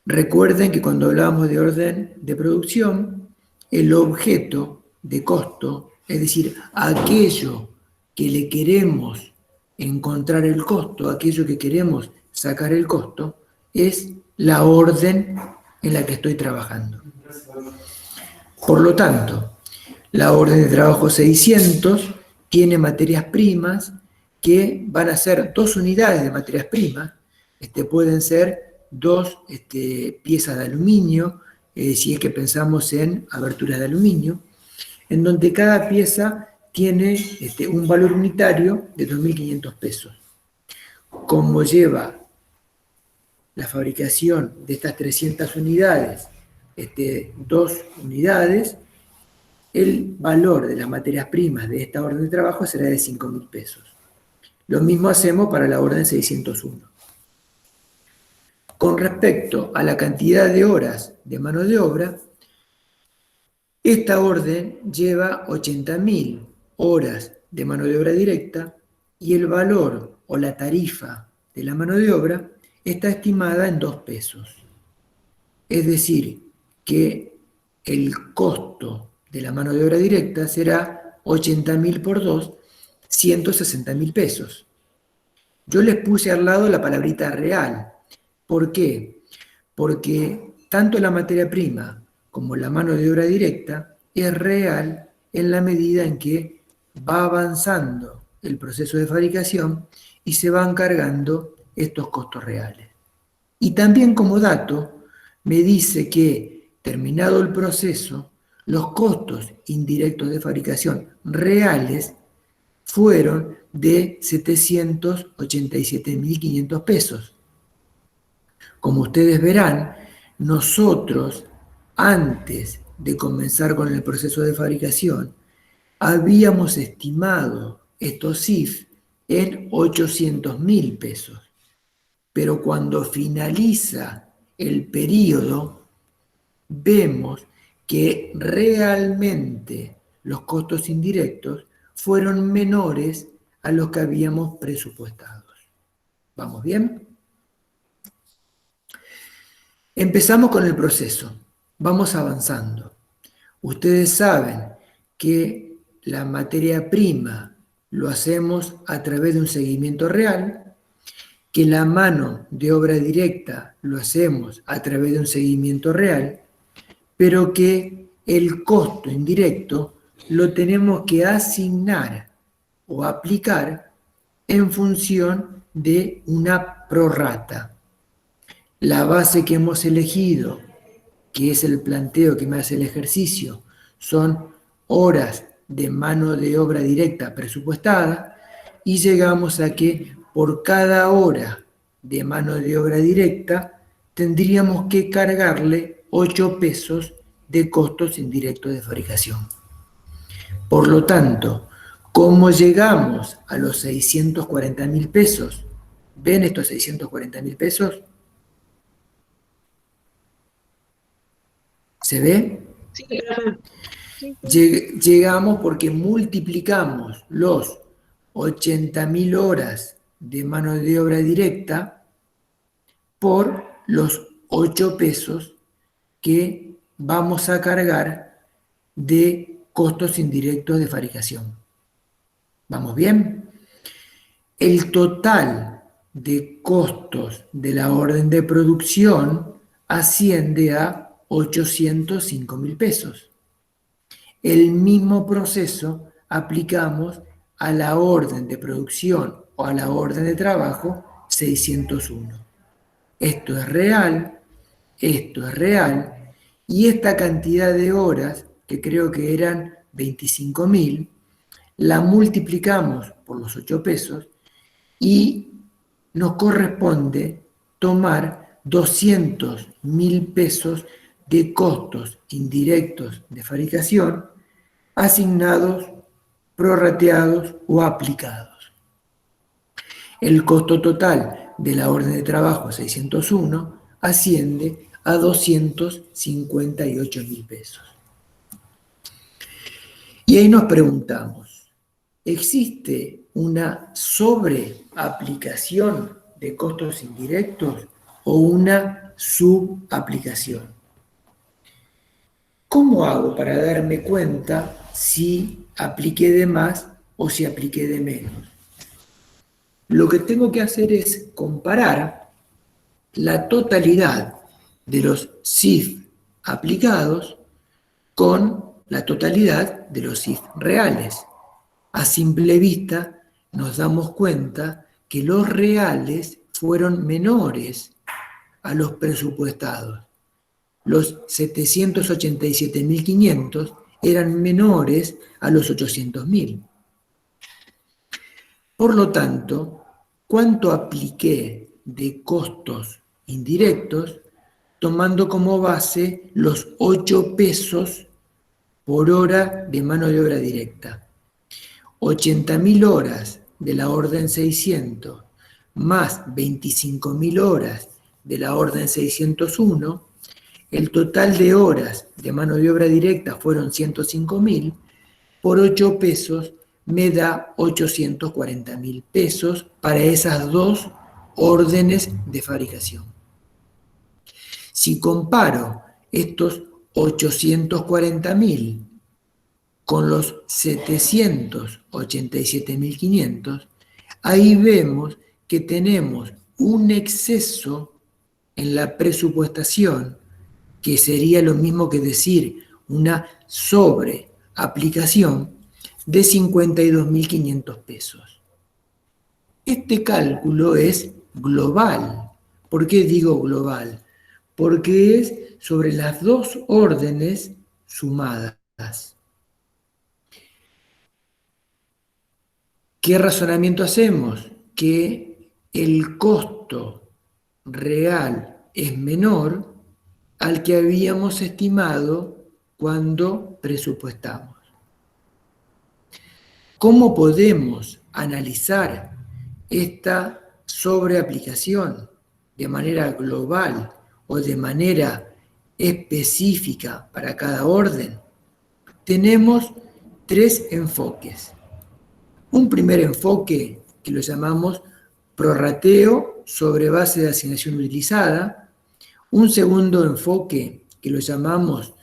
Recuerden que cuando hablamos de orden de producción, el objeto de costo, es decir, aquello que le queremos encontrar el costo, aquello que queremos sacar el costo, es la orden en la que estoy trabajando. Por lo tanto, la orden de trabajo 600 tiene materias primas que van a ser 2 unidades de materias primas, pueden ser 2 piezas de aluminio, si es que pensamos en aberturas de aluminio, en donde cada pieza tiene un valor unitario de 2.500 pesos. Como lleva la fabricación de estas 300 unidades, 2 unidades, el valor de las materias primas de esta orden de trabajo será de 5.000 pesos. Lo mismo hacemos para la orden 601. Con respecto a la cantidad de horas de mano de obra, esta orden lleva 80.000 horas de mano de obra directa y el valor o la tarifa de la mano de obra está estimada en 2 pesos. Es decir, que el costo de la mano de obra directa será 80.000 por 2, 160.000 pesos. Yo les puse al lado la palabrita real. ¿Por qué? Porque tanto la materia prima como la mano de obra directa es real en la medida en que va avanzando el proceso de fabricación y se van cargando estos costos reales. Y también como dato, me dice que terminado el proceso, los costos indirectos de fabricación reales fueron de 787.500 pesos. Como ustedes verán, nosotros, antes de comenzar con el proceso de fabricación, habíamos estimado estos CIF en 800.000 pesos. Pero cuando finaliza el periodo, vemos que realmente los costos indirectos fueron menores a los que habíamos presupuestado. ¿Vamos bien? Empezamos con el proceso, vamos avanzando. Ustedes saben que la materia prima lo hacemos a través de un seguimiento real, que la mano de obra directa lo hacemos a través de un seguimiento real, pero que el costo indirecto lo tenemos que asignar o aplicar en función de una prorrata. La base que hemos elegido, que es el planteo que me hace el ejercicio, son horas de mano de obra directa presupuestada y llegamos a que por cada hora de mano de obra directa tendríamos que cargarle 8 pesos de costos indirectos de fabricación. Por lo tanto, ¿cómo llegamos a los 640.000 pesos? ¿Ven estos 640.000 pesos? ¿Se ve? Sí. Llegamos porque multiplicamos los 80.000 horas de mano de obra directa por los 8 pesos que vamos a cargar de costos indirectos de fabricación. ¿Vamos bien? El total de costos de la orden de producción asciende a 805.000 pesos. El mismo proceso aplicamos a la orden de producción o a la orden de trabajo 601. Esto es real, y esta cantidad de horas, que creo que eran 25.000, la multiplicamos por los 8 pesos y nos corresponde tomar 200.000 pesos de costos indirectos de fabricación asignados, prorrateados o aplicados. El costo total de la orden de trabajo 601 asciende a 258.000 pesos. Y ahí nos preguntamos, ¿existe una sobreaplicación de costos indirectos o una subaplicación? ¿Cómo hago para darme cuenta si apliqué de más o si apliqué de menos? Lo que tengo que hacer es comparar la totalidad de los SIF aplicados con la totalidad de los SIF reales. A simple vista nos damos cuenta que los reales fueron menores a los presupuestados. Los 787.500 eran menores a los 800.000. Por lo tanto, ¿cuánto apliqué de costos indirectos tomando como base los 8 pesos por hora de mano de obra directa? 80.000 horas de la orden 600 más 25.000 horas de la orden 601, el total de horas de mano de obra directa fueron 105.000, por 8 pesos me da 840.000 pesos para esas dos órdenes de fabricación. Si comparo estos 840.000 con los 787.500, ahí vemos que tenemos un exceso en la presupuestación, que sería lo mismo que decir una sobreaplicación de 52.500 pesos. Este cálculo es global. ¿Por qué digo global? Porque es sobre las dos órdenes sumadas. ¿Qué razonamiento hacemos? Que el costo real es menor al que habíamos estimado cuando presupuestamos. ¿Cómo podemos analizar esta sobreaplicación de manera global o de manera específica para cada orden? Tenemos 3 enfoques. Un primer enfoque que lo llamamos prorrateo sobre base de asignación utilizada. Un segundo enfoque que lo llamamos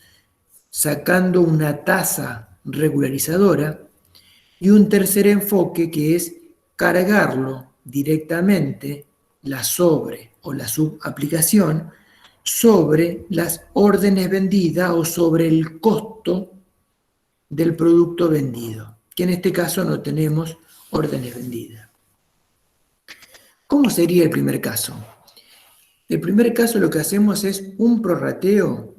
sacando una tasa regularizadora. Y un tercer enfoque que es cargarlo directamente, la sobre o la subaplicación, sobre las órdenes vendidas o sobre el costo del producto vendido, que en este caso no tenemos órdenes vendidas. ¿Cómo sería el primer caso? El primer caso lo que hacemos es un prorrateo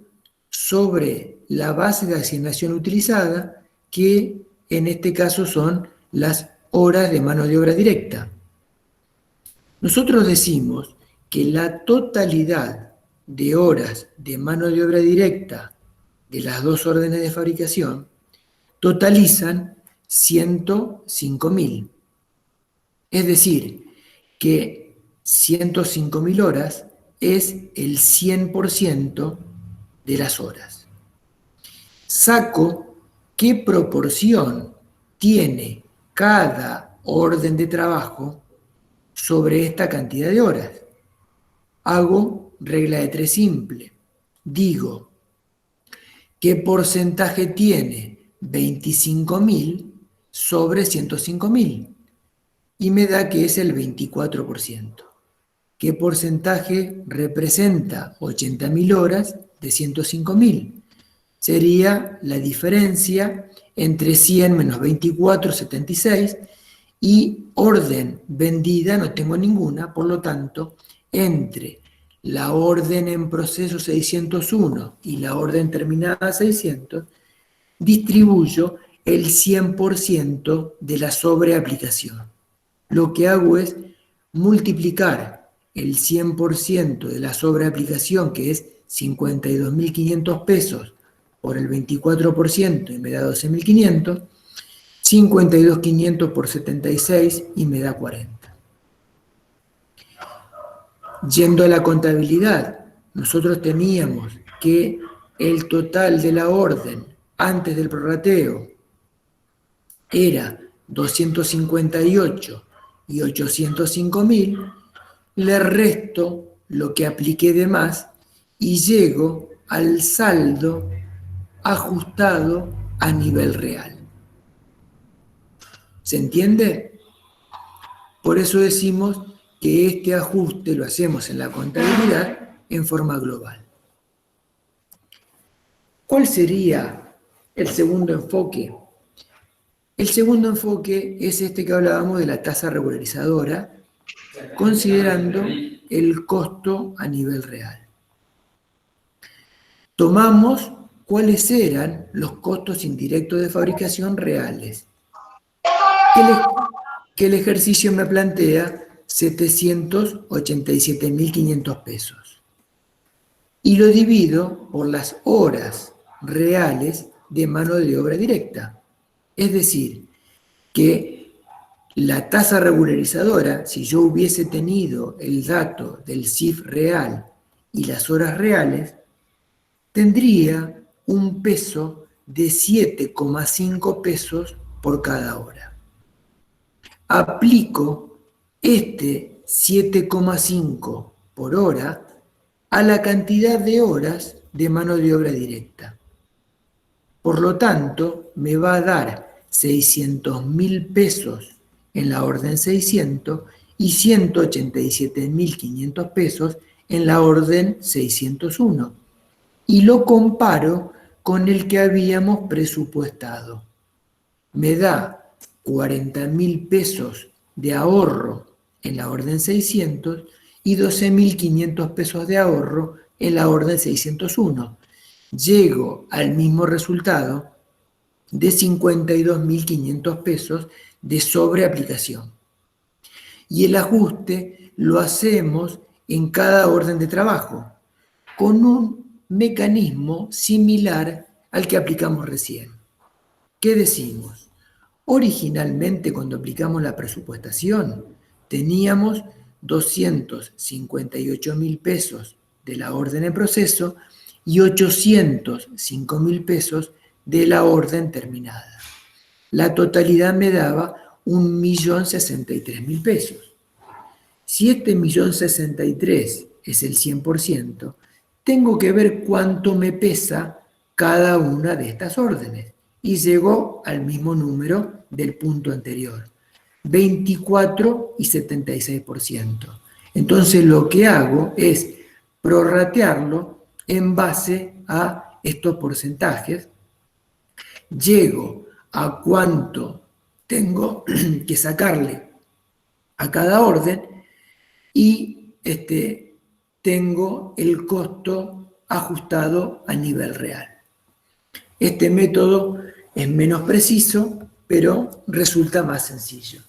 sobre la base de asignación utilizada, que en este caso son las horas de mano de obra directa. Nosotros decimos que la totalidad de horas de mano de obra directa de las dos órdenes de fabricación totalizan 105.000. Es decir, que 105.000 horas es el 100% de las horas. Saco qué proporción tiene cada orden de trabajo sobre esta cantidad de horas. Hago regla de 3 simple. Digo, ¿qué porcentaje tiene 25.000 sobre 105.000? Y me da que es el 24%. ¿Qué porcentaje representa 80.000 horas de 105.000? Sería la diferencia entre 100 menos 24, 76, y orden vendida no tengo ninguna, por lo tanto, entre la orden en proceso 601 y la orden terminada 600, distribuyo el 100% de la sobreaplicación. Lo que hago es multiplicar el 100% de la sobreaplicación, que es 52.500 pesos, por el 24% y me da 12.500, 52.500 por 76 y me da 40. Yendo a la contabilidad, nosotros teníamos que el total de la orden antes del prorrateo era 258 y 805.000, le resto lo que apliqué de más y llego al saldo ajustado a nivel real. ¿Se entiende? Por eso decimos que este ajuste lo hacemos en la contabilidad en forma global. ¿Cuál sería el segundo enfoque? El segundo enfoque es este que hablábamos de la tasa regularizadora, considerando el costo a nivel real. Tomamos cuáles eran los costos indirectos de fabricación reales, que el ejercicio me plantea 787.500 pesos. Y lo divido por las horas reales de mano de obra directa. Es decir, que la tasa regularizadora, si yo hubiese tenido el dato del CIF real y las horas reales, tendría un peso de 7,5 pesos por cada hora. Aplico este 7,5 por hora a la cantidad de horas de mano de obra directa. Por lo tanto, me va a dar 600.000 pesos en la orden 600 y 187.500 pesos en la orden 601. Y lo comparo con el que habíamos presupuestado. Me da 40.000 pesos de ahorro en la orden 600 y 12.500 pesos de ahorro en la orden 601. Llego al mismo resultado de 52.500 pesos de sobreaplicación. Y el ajuste lo hacemos en cada orden de trabajo, con un mecanismo similar al que aplicamos recién. ¿Qué decimos? Originalmente, cuando aplicamos la presupuestación, teníamos 258.000 pesos de la orden en proceso y 805.000 pesos de la orden terminada. La totalidad me daba 1.063.000 pesos. Si este 1.063.000 es el 100%, tengo que ver cuánto me pesa cada una de estas órdenes. Y llegó al mismo número del punto anterior, 24 y 76%. Entonces lo que hago es prorratearlo en base a estos porcentajes. Llego a cuánto tengo que sacarle a cada orden y tengo el costo ajustado a nivel real. Este método es menos preciso, pero resulta más sencillo.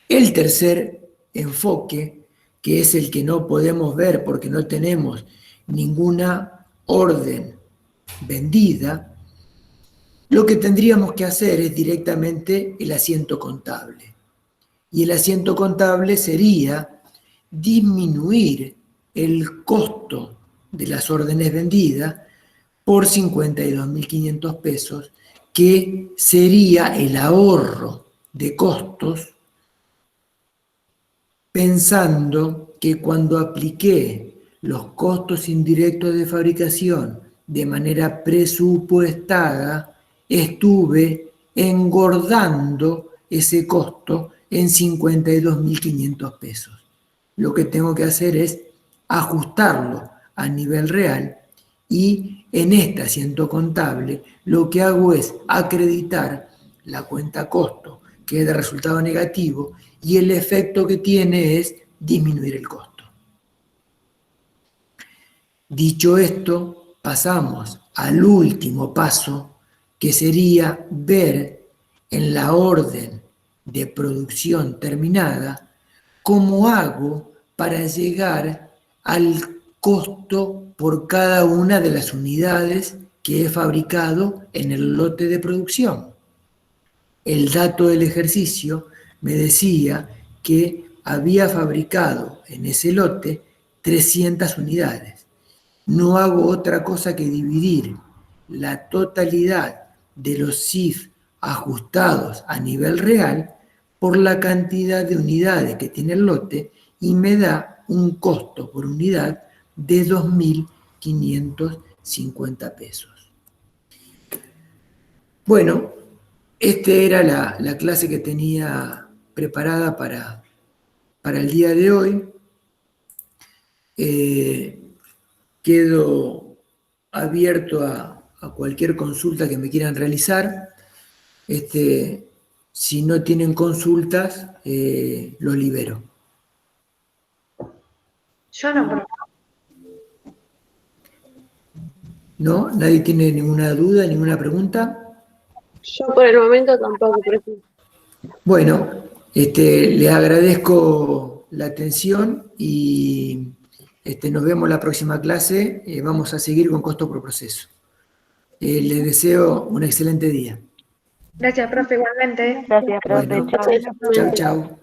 El tercer enfoque, que es el que no podemos ver porque no tenemos ninguna orden vendida, lo que tendríamos que hacer es directamente el asiento contable. Y el asiento contable sería disminuir el costo de las órdenes vendidas por 52.500 pesos, que sería el ahorro de costos, pensando que cuando apliqué los costos indirectos de fabricación de manera presupuestada, estuve engordando ese costo en 52.500 pesos. Lo que tengo que hacer es ajustarlo a nivel real y en este asiento contable lo que hago es acreditar la cuenta costo, que es de resultado negativo, y el efecto que tiene es disminuir el costo. Dicho esto, pasamos al último paso, que sería ver en la orden de producción terminada cómo hago para llegar al costo por cada una de las unidades que he fabricado en el lote de producción. El dato del ejercicio me decía que había fabricado en ese lote 300 unidades. No hago otra cosa que dividir la totalidad de los CIF ajustados a nivel real por la cantidad de unidades que tiene el lote y me da un costo por unidad de 2.550 pesos. Bueno, esta era la clase que tenía preparada para el día de hoy. Quedo abierto a cualquier consulta que me quieran realizar. Si no tienen consultas, los libero. Yo no, profe. ¿No? ¿Nadie tiene ninguna duda, ninguna pregunta? Yo por el momento tampoco, profe. Bueno, les agradezco la atención y nos vemos la próxima clase. Vamos a seguir con costo por proceso. Les deseo un excelente día. Gracias, profe, igualmente. Gracias, profe. Bueno, Chao. chao, chao.